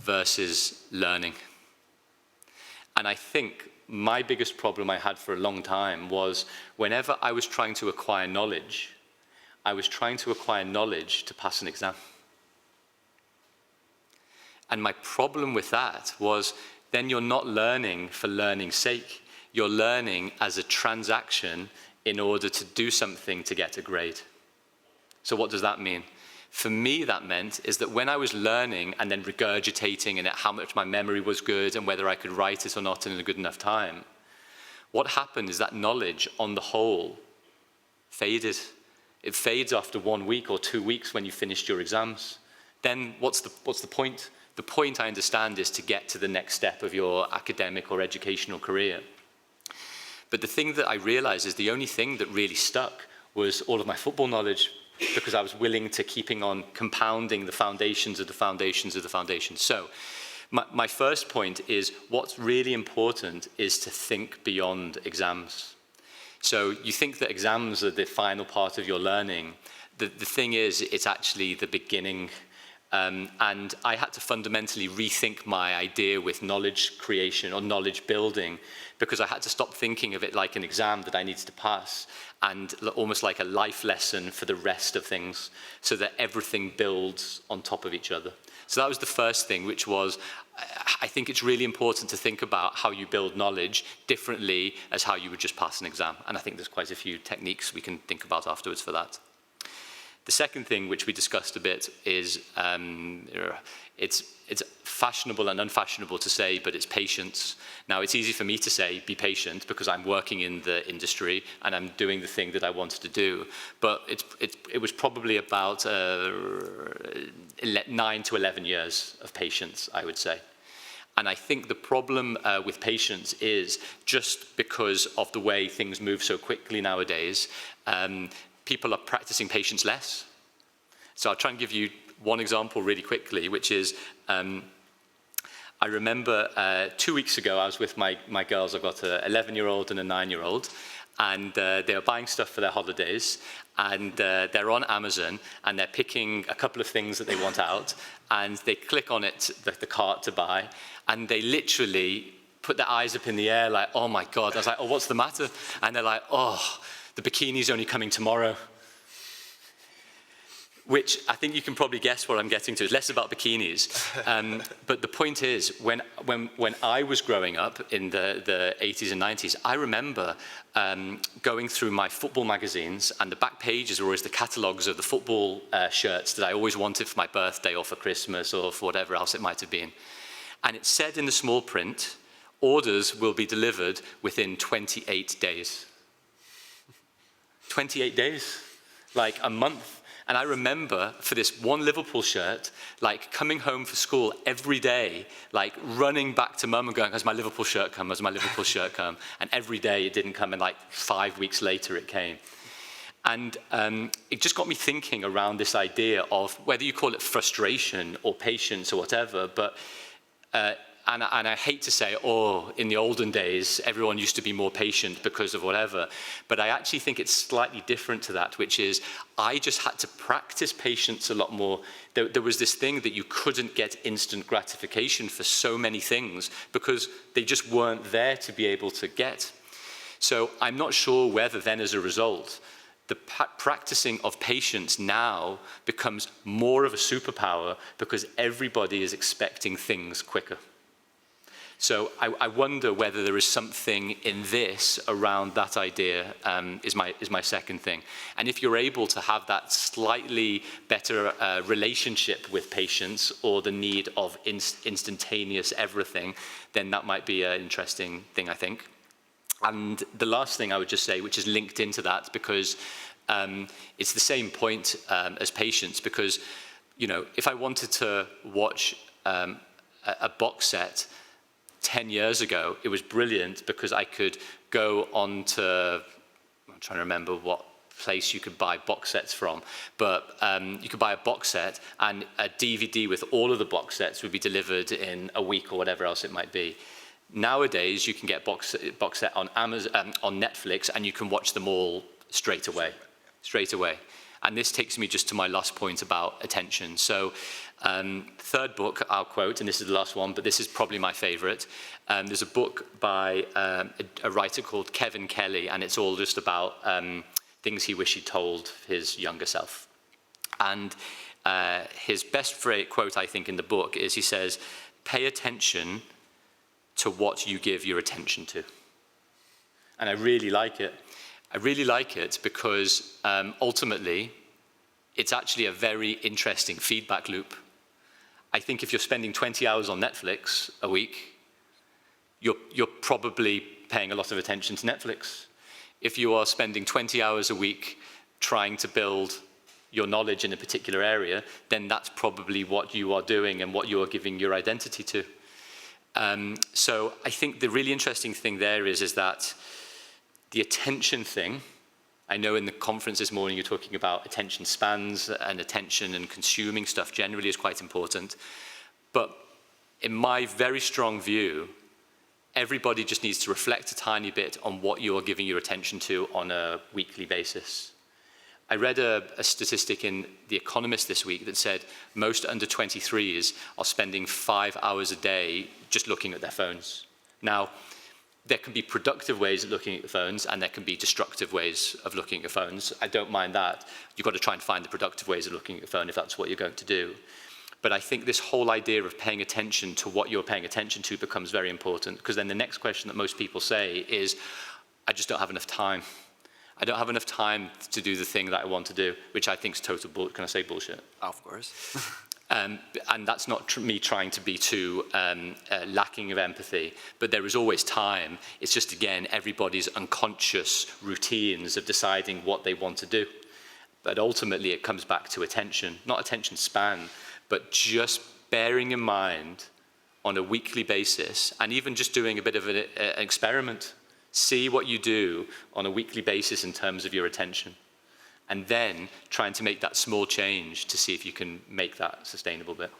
Speaker 3: versus learning. And I think my biggest problem I had for a long time was whenever I was trying to acquire knowledge, I was trying to acquire knowledge to pass an exam. And my problem with that was then you're not learning for learning's sake. You're learning as a transaction in order to do something to get a grade. So what does that mean? For me, that meant is that when I was learning and then regurgitating and how much my memory was good and whether I could write it or not in a good enough time, what happened is that knowledge on the whole faded. It fades after 1 week or 2 weeks when you finished your exams. Then what's the point? The point, I understand, is to get to the next step of your academic or educational career. But the thing that I realized is the only thing that really stuck was all of my football knowledge, because I was willing to keeping on compounding the foundations of the foundations of the foundations. So my first point is what's really important is to think beyond exams. So you think that exams are the final part of your learning. The thing is, it's actually the beginning. And I had to fundamentally rethink my idea with knowledge creation or knowledge building, because I had to stop thinking of it like an exam that I needed to pass and almost like a life lesson for the rest of things, so that everything builds on top of each other. So that was the first thing, which was, I think it's really important to think about how you build knowledge differently as how you would just pass an exam. And I think there's quite a few techniques we can think about afterwards for that. The second thing, which we discussed a bit, is it's fashionable and unfashionable to say, but it's patience. Now, it's easy for me to say, be patient, because I'm working in the industry and I'm doing the thing that I wanted to do. But it was probably about 9 to 11 years of patience, I would say. And I think the problem with patience is just because of the way things move so quickly nowadays, people are practicing patience less. So I'll try and give you one example really quickly, which is, I remember 2 weeks ago, I was with my girls. I've got an 11-year-old and a 9-year-old, and they were buying stuff for their holidays, and they're on Amazon, and they're picking a couple of things that they want out, and they click on it, the cart to buy, and they literally put their eyes up in the air like, oh my God. I was like, oh, what's the matter? And they're like, oh, the bikini's only coming tomorrow. Which I think you can probably guess what I'm getting to. It's less about bikinis. But the point is, when I was growing up in the 80s and 90s, I remember going through my football magazines, and the back pages were always the catalogues of the football shirts that I always wanted for my birthday or for Christmas or for whatever else it might have been. And it said in the small print, orders will be delivered within 28 days. 28 days, like a month. And I remember for this one Liverpool shirt, like coming home for school every day, like running back to mum and going, has my Liverpool shirt come? Has my Liverpool shirt come? And every day it didn't come, and like 5 weeks later it came. And it just got me thinking around this idea of whether you call it frustration or patience or whatever, but and I hate to say, oh, in the olden days, everyone used to be more patient because of whatever. But I actually think it's slightly different to that, which is I just had to practice patience a lot more. There was this thing that you couldn't get instant gratification for so many things because they just weren't there to be able to get. So I'm not sure whether then as a result, the practicing of patience now becomes more of a superpower because everybody is expecting things quicker. So I wonder whether there is something in this around that idea, is my second thing. And if you're able to have that slightly better relationship with patience or the need of instantaneous everything, then that might be an interesting thing, I think. And the last thing I would just say, which is linked into that, because it's the same point as patience, because, you know, if I wanted to watch a box set 10 years ago, it was brilliant because I could go on to, I'm trying to remember what place you could buy box sets from, but you could buy a box set and a DVD with all of the box sets would be delivered in a week or whatever else it might be. Nowadays, you can get box set on Amazon, on Netflix, and you can watch them all straight away. And this takes me just to my last point about attention. So third book I'll quote, and this is the last one, but this is probably my favorite. There's a book by a writer called Kevin Kelly, and it's all just about things he wished he'd told his younger self. And his best quote, I think, in the book is he says, "Pay attention to what you give your attention to." And I really like it. I really like it because ultimately, it's actually a very interesting feedback loop. I think if you're spending 20 hours on Netflix a week, you're probably paying a lot of attention to Netflix. If you are spending 20 hours a week trying to build your knowledge in a particular area, then that's probably what you are doing and what you are giving your identity to. So I think the really interesting thing there is that the attention thing, I know in the conference this morning you're talking about attention spans and attention and consuming stuff generally is quite important. But in my very strong view, everybody just needs to reflect a tiny bit on what you're giving your attention to on a weekly basis. I read a statistic in The Economist this week that said most under 23s are spending 5 hours a day just looking at their phones. Now, there can be productive ways of looking at the phones and there can be destructive ways of looking at your phones. I don't mind that. You've got to try and find the productive ways of looking at your phone if that's what you're going to do. But I think this whole idea of paying attention to what you're paying attention to becomes very important, because then the next question that most people say is, I just don't have enough time. I don't have enough time to do the thing that I want to do, which I think is total bullshit. Can I say bullshit?
Speaker 2: Of course.
Speaker 3: And that's not me trying to be too lacking of empathy, but there is always time. It's just, again, everybody's unconscious routines of deciding what they want to do. But ultimately, it comes back to attention, not attention span, but just bearing in mind on a weekly basis, and even just doing a bit of an experiment. See what you do on a weekly basis in terms of your attention. And then trying to make that small change to see if you can make that sustainable bit.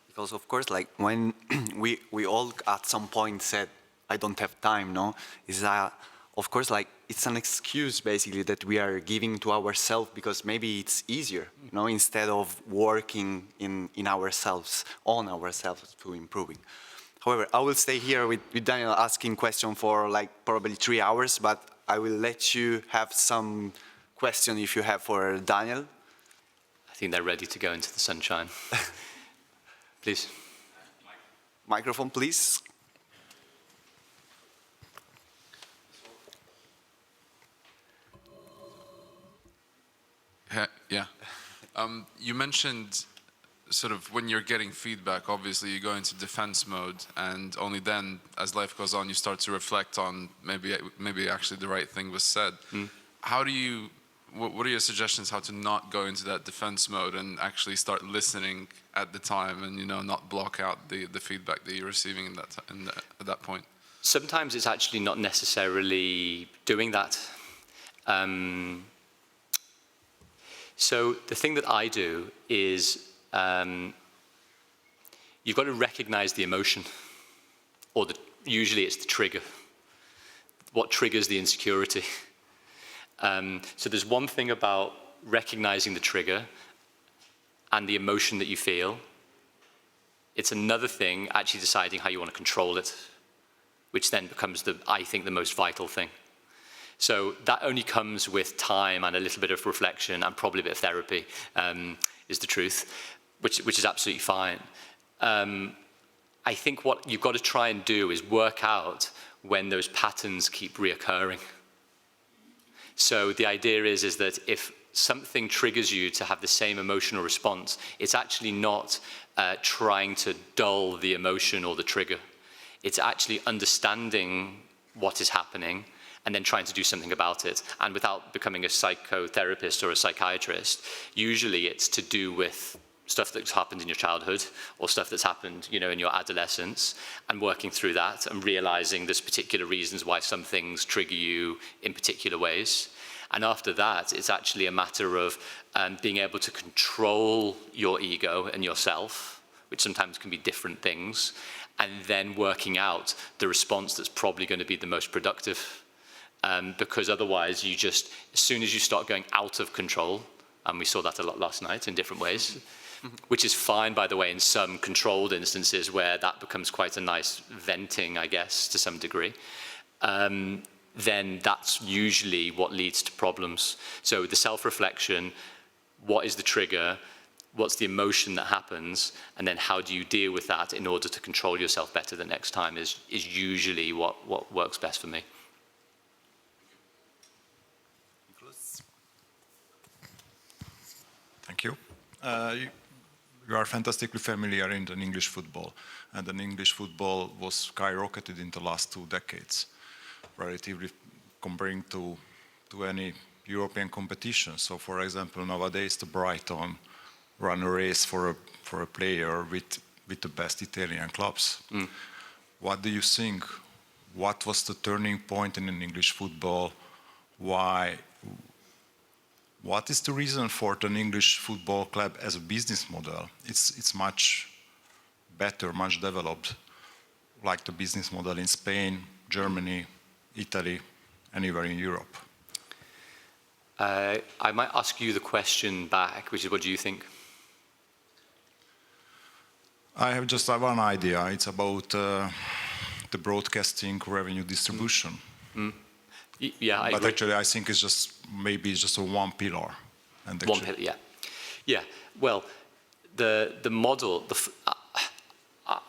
Speaker 2: Because of course, like when we all at some point said, I don't have time, no? Is that, of course, like it's an excuse basically that we are giving to ourselves because maybe it's easier, you know, instead of working in ourselves, on ourselves to improving. However, I will stay here with Daniel asking questions for like probably 3 hours, but I will let you have some question if you have for Daniel.
Speaker 3: I think they're ready to go into the sunshine. Please.
Speaker 2: Microphone, please.
Speaker 5: Yeah. You mentioned sort of when you're getting feedback, obviously you go into defense mode, and only then, as life goes on, you start to reflect on maybe actually the right thing was said. How do you, what are your suggestions how to not go into that defense mode and actually start listening at the time and, you know, not block out the feedback that you're receiving at that point?
Speaker 3: Sometimes it's actually not necessarily doing that. So the thing that I do is you've got to recognize the emotion, or usually it's the trigger. What triggers the insecurity? So there's one thing about recognizing the trigger and the emotion that you feel. It's another thing actually deciding how you want to control it, which then becomes, I think, the most vital thing. So that only comes with time and a little bit of reflection and probably a bit of therapy, is the truth, which is absolutely fine. I think what you've got to try and do is work out when those patterns keep reoccurring. So the idea is that if something triggers you to have the same emotional response, it's actually not trying to dull the emotion or the trigger. It's actually understanding what is happening and then trying to do something about it. And without becoming a psychotherapist or a psychiatrist, usually it's to do with stuff that's happened in your childhood or stuff that's happened, you know, in your adolescence, and working through that and realizing there's particular reasons why some things trigger you in particular ways. And after that, it's actually a matter of being able to control your ego and yourself, which sometimes can be different things, and then working out the response that's probably going to be the most productive. Because otherwise, you just, as soon as you start going out of control, And we saw that a lot last night in different ways, which is fine, by the way, in some controlled instances where that becomes quite a nice venting, I guess, to some degree. Then that's usually what leads to problems. So the self-reflection, what is the trigger, what's the emotion that happens, and then how do you deal with that in order to control yourself better the next time is usually what works best for me.
Speaker 1: Thank you. You are fantastically familiar in the English football, and the English football was skyrocketed in the last 2 decades, relatively comparing to any European competition. So, for example, nowadays the Brighton run a race for a player with the best Italian clubs. What do you think? What was the turning point in English football? Why? What is the reason for an English football club as a business model? It's much better, much developed, like the business model in Spain, Germany, Italy, anywhere in Europe.
Speaker 3: I might ask you the question back, which is, what do you think?
Speaker 1: I have just one idea. It's about the broadcasting revenue distribution.
Speaker 3: Yeah, I
Speaker 1: but
Speaker 3: agree.
Speaker 1: actually, I think it's just maybe it's just a one pillar. And
Speaker 3: One pillar, yeah, yeah. Well, the model.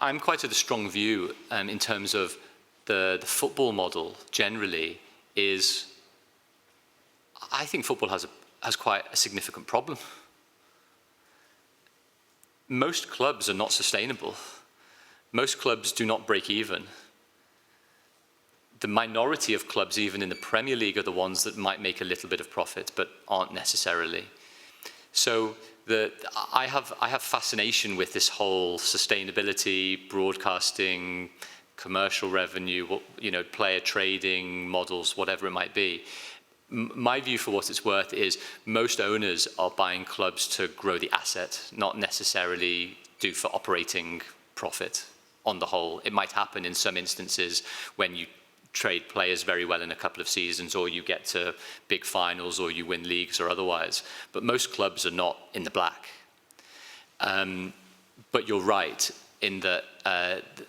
Speaker 3: I'm quite of the strong view in terms of the football model. Generally, is I think football has quite a significant problem. Most clubs are not sustainable. Most clubs do not break even. The minority of clubs, even in the Premier League, are the ones that might make a little bit of profit, but aren't necessarily. So I have fascination with this whole sustainability, broadcasting, commercial revenue, player trading models, whatever it might be. My view, for what it's worth, is most owners are buying clubs to grow the asset, not necessarily do for operating profit on the whole. It might happen in some instances when you trade players very well in a couple of seasons, or you get to big finals, or you win leagues or otherwise. But most clubs are not in the black. But you're right in that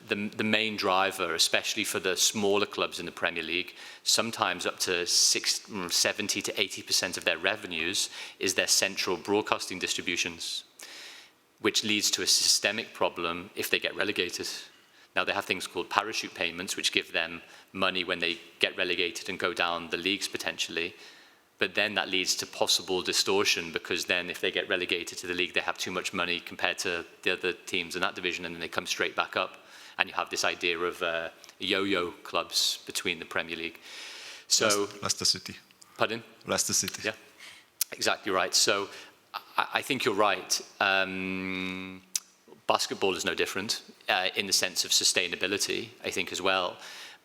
Speaker 3: the main driver, especially for the smaller clubs in the Premier League, sometimes up to 70 to 80% of their revenues is their central broadcasting distributions, which leads to a systemic problem if they get relegated. Now, they have things called parachute payments, which give them money when they get relegated and go down the leagues potentially. But then that leads to possible distortion, because then if they get relegated to the league, they have too much money compared to the other teams in that division, and then they come straight back up. And you have this idea of yo-yo clubs between the Premier League. So
Speaker 1: Leicester City.
Speaker 3: Pardon?
Speaker 1: Leicester City.
Speaker 3: Yeah, exactly right. So I think you're right. Basketball is no different in the sense of sustainability, I think, as well.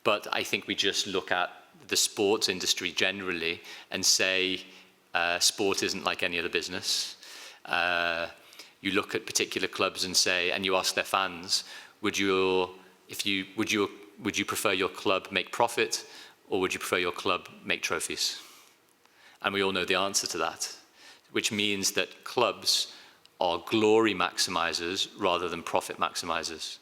Speaker 3: But I think we just look at the sports industry generally and say sport isn't like any other business. You look at particular clubs and say, and you ask their fans, would you prefer your club make profit, or would you prefer your club make trophies? And we all know the answer to that, which means that clubs are glory maximizers rather than profit maximizers.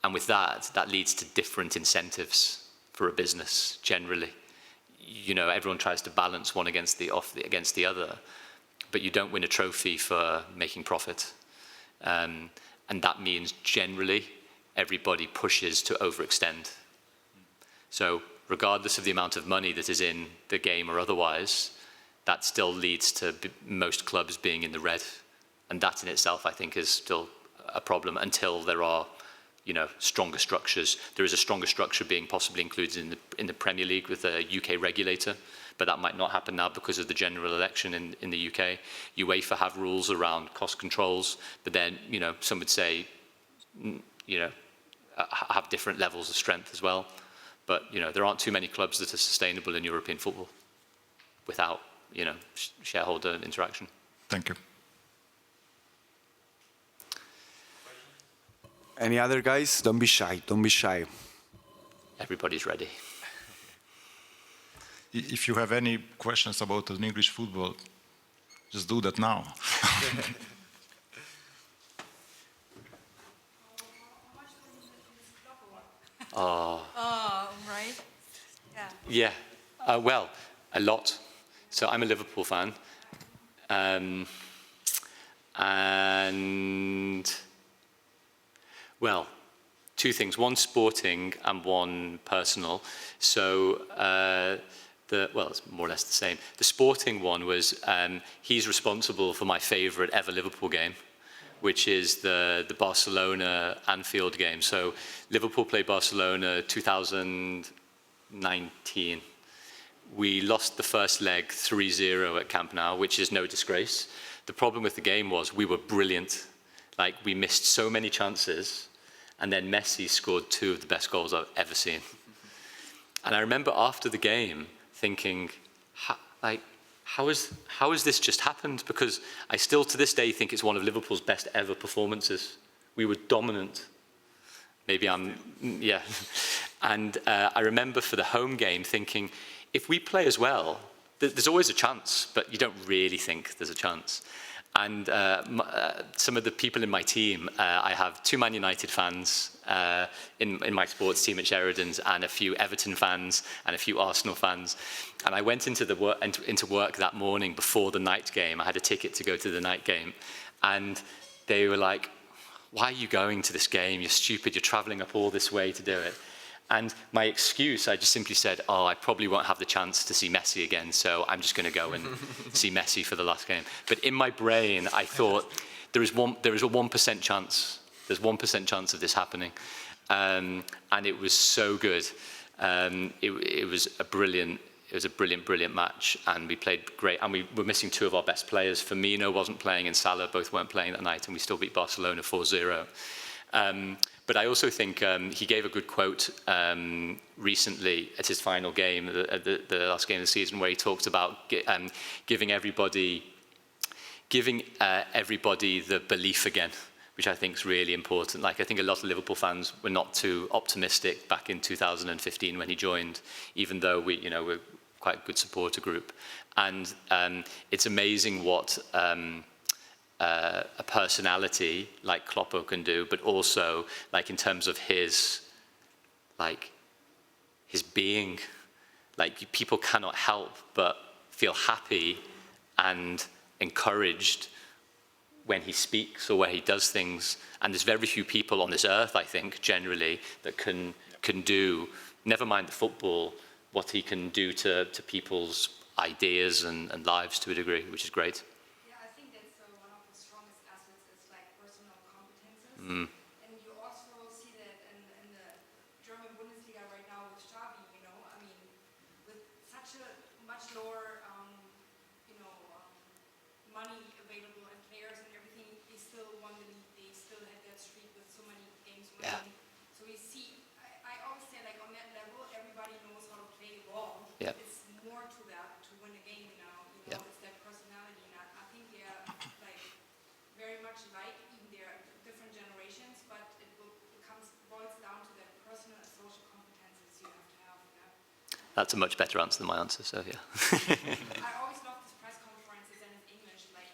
Speaker 3: And with that, that leads to different incentives for a business generally. Everyone tries to balance one against the other, but you don't win a trophy for making profit. And that means generally everybody pushes to overextend. So regardless of the amount of money that is in the game or otherwise, that still leads to most clubs being in the red. And that in itself, I think, is still a problem until there are, stronger structures. There is a stronger structure being possibly included in the Premier League with a UK regulator, but that might not happen now because of the general election in the UK. UEFA have rules around cost controls, but then, some would say, have different levels of strength as well. But, there aren't too many clubs that are sustainable in European football without, shareholder interaction.
Speaker 1: Thank you.
Speaker 2: Any other guys? Don't be shy. Don't be shy.
Speaker 3: Everybody's ready.
Speaker 1: If you have any questions about the English football, Just do that now.
Speaker 3: Oh.
Speaker 6: Oh, right. Yeah.
Speaker 3: Yeah, well, a lot. So I'm a Liverpool fan. And, well, two things, one sporting and one personal. So, well, it's more or less the same. The sporting one was, he's responsible for my favorite ever Liverpool game, which is the Barcelona Anfield game. So Liverpool played Barcelona 2019. We lost the first leg 3-0 at Camp Nou, which is no disgrace. The problem with the game was we were brilliant. Like, we missed so many chances, and then Messi scored 2 of the best goals I've ever seen. And I remember after the game thinking, how has this just happened? Because I still to this day think it's one of Liverpool's best ever performances. We were dominant. Maybe yeah. And I remember for the home game thinking, if we play as well, there's always a chance, but you don't really think there's a chance. And some of the people in my team, I have 2 Man United fans in my sports team at Sheridan's, and a few Everton fans, and a few Arsenal fans. And I went into work that morning before the night game. I had a ticket to go to the night game. And they were like, why are you going to this game? You're stupid. You're traveling up all this way to do it. And my excuse, I just simply said, I probably won't have the chance to see Messi again, so I'm just going to go and see Messi for the last game. But in my brain, I thought, there is a 1% chance. There's 1% chance of this happening. And it was so good. It was a brilliant match, and we played great. And we were missing 2 of our best players. Firmino wasn't playing, and Salah both weren't playing that night, and we still beat Barcelona 4-0. But I also think he gave a good quote recently at his final game, the last game of the season, where he talked about giving everybody the belief again, which I think is really important. Like, I think a lot of Liverpool fans were not too optimistic back in 2015 when he joined, even though we're quite a good supporter group. And it's amazing what a personality like Kloppo can do, but also like in terms of his being, like people cannot help but feel happy and encouraged when he speaks or where he does things. And there's very few people on this earth, I think, generally, that can do, never mind the football, what he can do to people's ideas and lives to a degree, which is great.
Speaker 6: And you also see that in the German Bundesliga right now with Xavi, I mean, with such a much lower, money available and players and everything, they still won the league. They still had that streak with so many games winning. Yeah. So you see, I always say, like, on that level, everybody knows how to play ball. Yeah. It's more to that, to win a game now. It's that personality. And I think they are like very much alike. They're different generations, but it boils down to that personal and social competences you have to have.
Speaker 3: That's a much better answer than my answer, so yeah.
Speaker 6: I always love these press conferences and in English, like,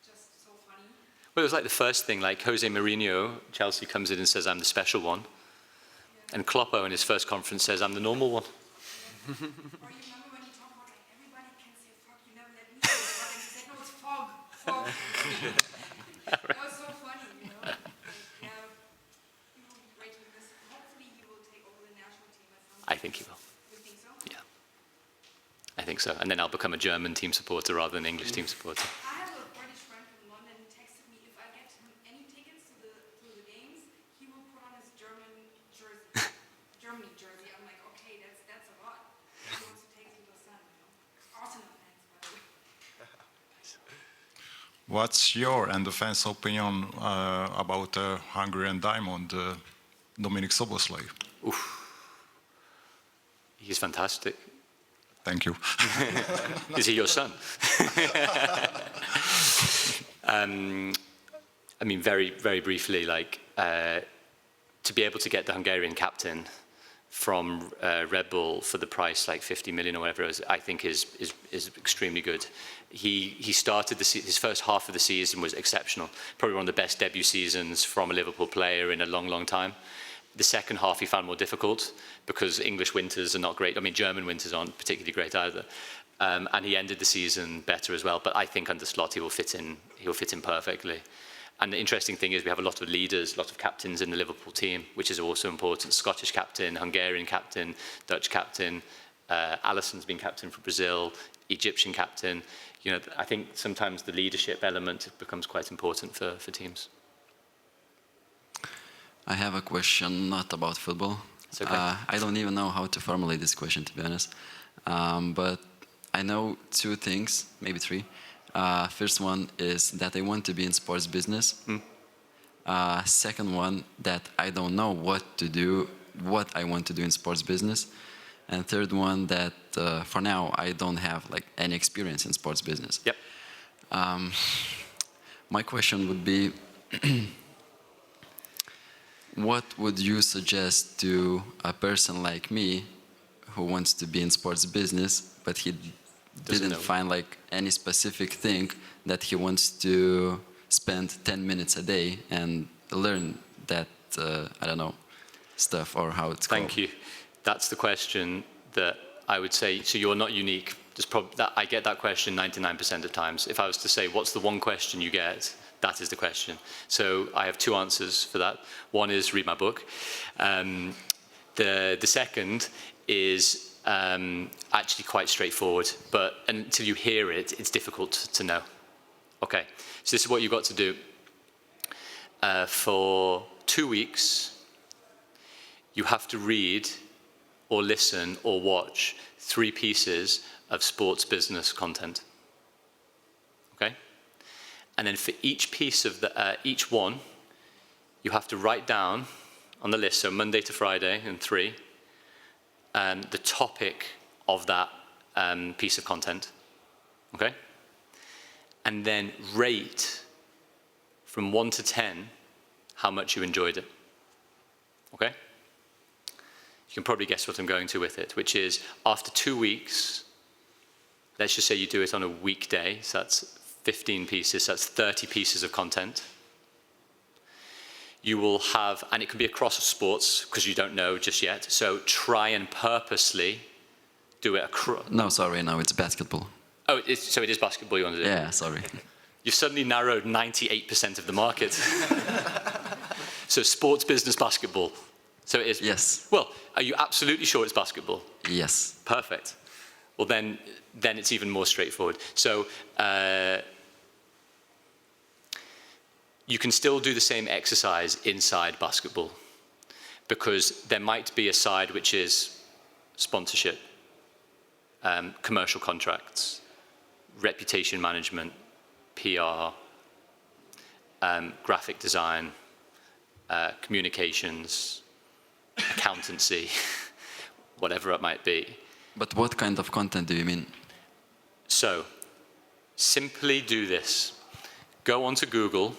Speaker 6: just so funny.
Speaker 3: Well, it was like the first thing, like Jose Mourinho, Chelsea comes in and says, I'm the special one. Yeah. And Kloppo in his first conference says, I'm the normal one.
Speaker 6: Yeah. Or you remember when you talk about, like, everybody can say fuck, you never let me say fuck, and he said, no, it's fog. That was so funny, Like, yeah, he will be great with this. Hopefully he will take over the national team at some point.
Speaker 3: I think he will.
Speaker 6: You think so?
Speaker 3: Yeah. I think so. And then I'll become a German team supporter rather than an English team supporter.
Speaker 6: I have a British friend from London who texted me, if I get him any tickets to the games, he will put on his Germany jersey. I'm like, okay, that's a lot. He wants to take it to the sun, Arsenal fans, by the way.
Speaker 1: What's your and the fans' opinion about Hungarian Diamond, Dominik Szoboszlai?
Speaker 3: Oof. He's fantastic.
Speaker 1: Thank you.
Speaker 3: Is he your son? I mean, very, very briefly, like, to be able to get the Hungarian captain from Red Bull for the price like 50 million or whatever it was, I think is extremely good. He started his first half of the season was exceptional, probably one of the best debut seasons from a Liverpool player in a long, long time. The second half he found more difficult because English winters are not great. I mean, German winters aren't particularly great either. And he ended the season better as well. But I think under Slot he will fit in perfectly. And the interesting thing is we have a lot of leaders, a lot of captains in the Liverpool team, which is also important. Scottish captain, Hungarian captain, Dutch captain, Alisson's been captain for Brazil, Egyptian captain. You know, I think sometimes the leadership element becomes quite important for teams.
Speaker 7: I have a question not about football.
Speaker 3: It's okay.
Speaker 7: I don't even know how to formulate this question, to be honest. But I know two things, maybe three. First one is that I want to be in sports business. Second one, that I don't know what I want to do in sports business. And third one, that for now I don't have like any experience in sports business.
Speaker 3: Yep.
Speaker 7: My question would be, what would you suggest to a person like me who wants to be in sports business, but he didn't find like any specific thing that he wants to spend 10 minutes a day and learn that, I don't know, stuff or how it's called?
Speaker 3: Thank you. That's the question that I would say, so you're not unique. I get that question 99% of times. If I was to say, what's the one question you get? That is the question. So I have two answers for that. One is read my book. The second is actually quite straightforward, but until you hear it, it's difficult to know. Okay, so this is what you've got to do. For 2 weeks, you have to read or listen or watch 3 pieces of sports business content. Okay? And then for each piece of each one, you have to write down on the list, so Monday to Friday and 3, the topic of that piece of content, okay? And then rate from 1 to 10 how much you enjoyed it, okay? You can probably guess what I'm going to with it, which is after 2 weeks, let's just say you do it on a weekday, so that's 15 pieces, so that's 30 pieces of content. You will have, and it can be across sports, because you don't know just yet, so try and purposely do it across.
Speaker 7: No, sorry, no, it's basketball.
Speaker 3: Oh, so it is basketball you want to do?
Speaker 7: Yeah, sorry.
Speaker 3: You've suddenly narrowed 98% of the market. So sports, business, basketball. So it is?
Speaker 7: Yes.
Speaker 3: Well, are you absolutely sure it's basketball?
Speaker 7: Yes.
Speaker 3: Perfect. Well, then it's even more straightforward. So you can still do the same exercise inside basketball, because there might be a side which is sponsorship, commercial contracts, reputation management, PR, graphic design, communications, accountancy, whatever it might be.
Speaker 7: But what kind of content do you mean?
Speaker 3: So, simply do this. Go onto Google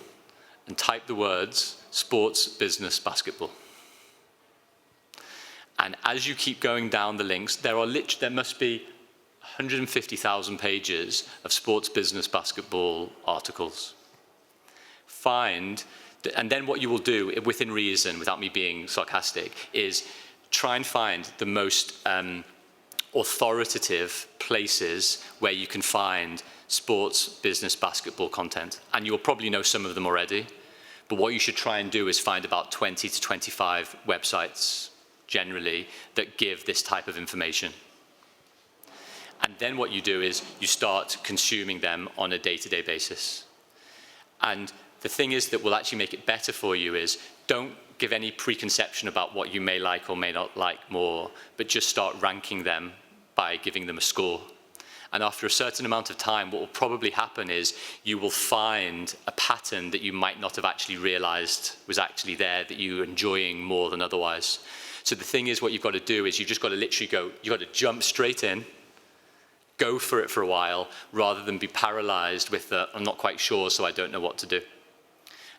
Speaker 3: and type the words sports, business, basketball. And as you keep going down the links, there must be 150,000 pages of sports, business, basketball articles. And then what you will do, within reason, without me being sarcastic, is try and find the most authoritative places where you can find sports, business, basketball content. And you'll probably know some of them already. But what you should try and do is find about 20 to 25 websites, generally, that give this type of information. And then what you do is you start consuming them on a day-to-day basis. And the thing is that will actually make it better for you is don't give any preconception about what you may like or may not like more, but just start ranking them by giving them a score. And after a certain amount of time, what will probably happen is you will find a pattern that you might not have actually realized was actually there, that you're enjoying more than otherwise. So the thing is, what you've got to do is you've just got to literally you've got to jump straight in, go for it for a while, rather than be paralyzed with the, I'm not quite sure, so I don't know what to do.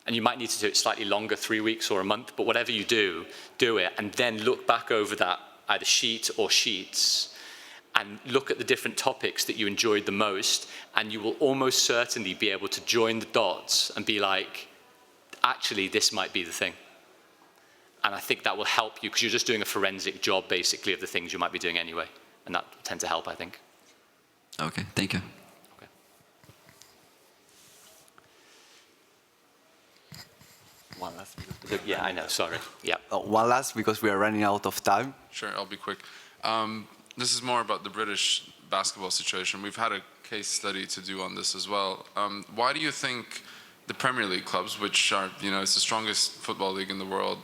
Speaker 3: And you might need to do it slightly longer, 3 weeks or a month, but whatever you do, do it, and then look back over that either sheet or sheets and look at the different topics that you enjoyed the most, and you will almost certainly be able to join the dots and be like, actually, this might be the thing. And I think that will help you, because you're just doing a forensic job, basically, of the things you might be doing anyway. And that tends to help, I think.
Speaker 7: Okay, thank you.
Speaker 3: Okay.
Speaker 2: One last.
Speaker 3: Yeah, I know, sorry. Yeah.
Speaker 2: One last, because we are running out of time.
Speaker 5: Sure, I'll be quick. This is more about the British basketball situation. We've had a case study to do on this as well. Why do you think the Premier League clubs, which are, it's the strongest football league in the world,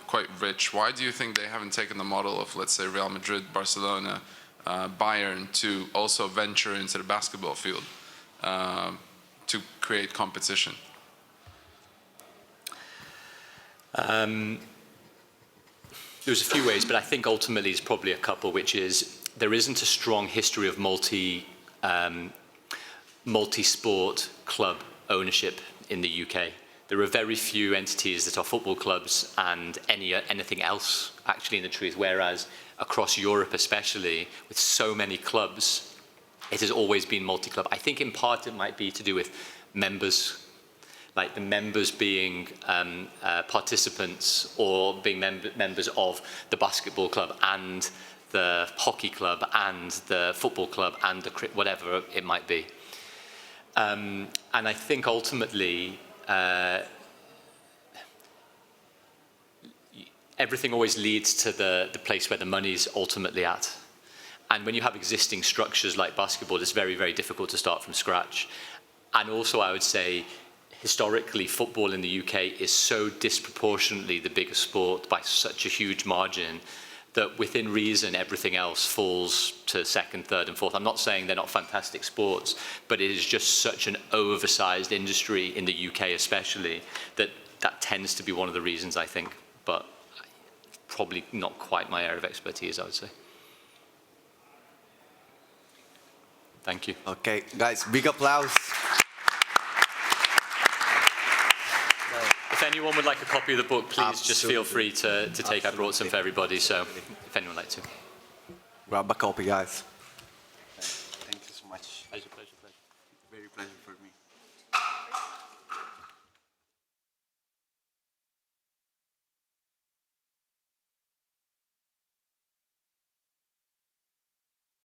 Speaker 5: quite rich, why do you think they haven't taken the model of, let's say, Real Madrid, Barcelona, Bayern, to also venture into the basketball field to create competition?
Speaker 3: There's a few ways, but I think ultimately it's probably a couple, which is there isn't a strong history of multi-sport club ownership in the UK. There are very few entities that are football clubs and anything else, actually, in the truth, whereas across Europe especially, with so many clubs, it has always been multi-club. I think in part it might be to do with members, like the members being participants or being members of the basketball club and the hockey club and the football club and the whatever it might be. And I think ultimately everything always leads to the place where the money's ultimately at. And when you have existing structures like basketball, it's very, very difficult to start from scratch. And also I would say, historically, football in the UK is so disproportionately the biggest sport by such a huge margin that within reason, everything else falls to second, third, and fourth. I'm not saying they're not fantastic sports, but it is just such an oversized industry in the UK especially that tends to be one of the reasons, I think, but probably not quite my area of expertise, I would say. Thank you.
Speaker 2: Okay, guys, big applause.
Speaker 3: If anyone would like a copy of the book, please just feel free to take. I brought some for everybody, so if anyone would like to.
Speaker 2: Grab a copy, guys.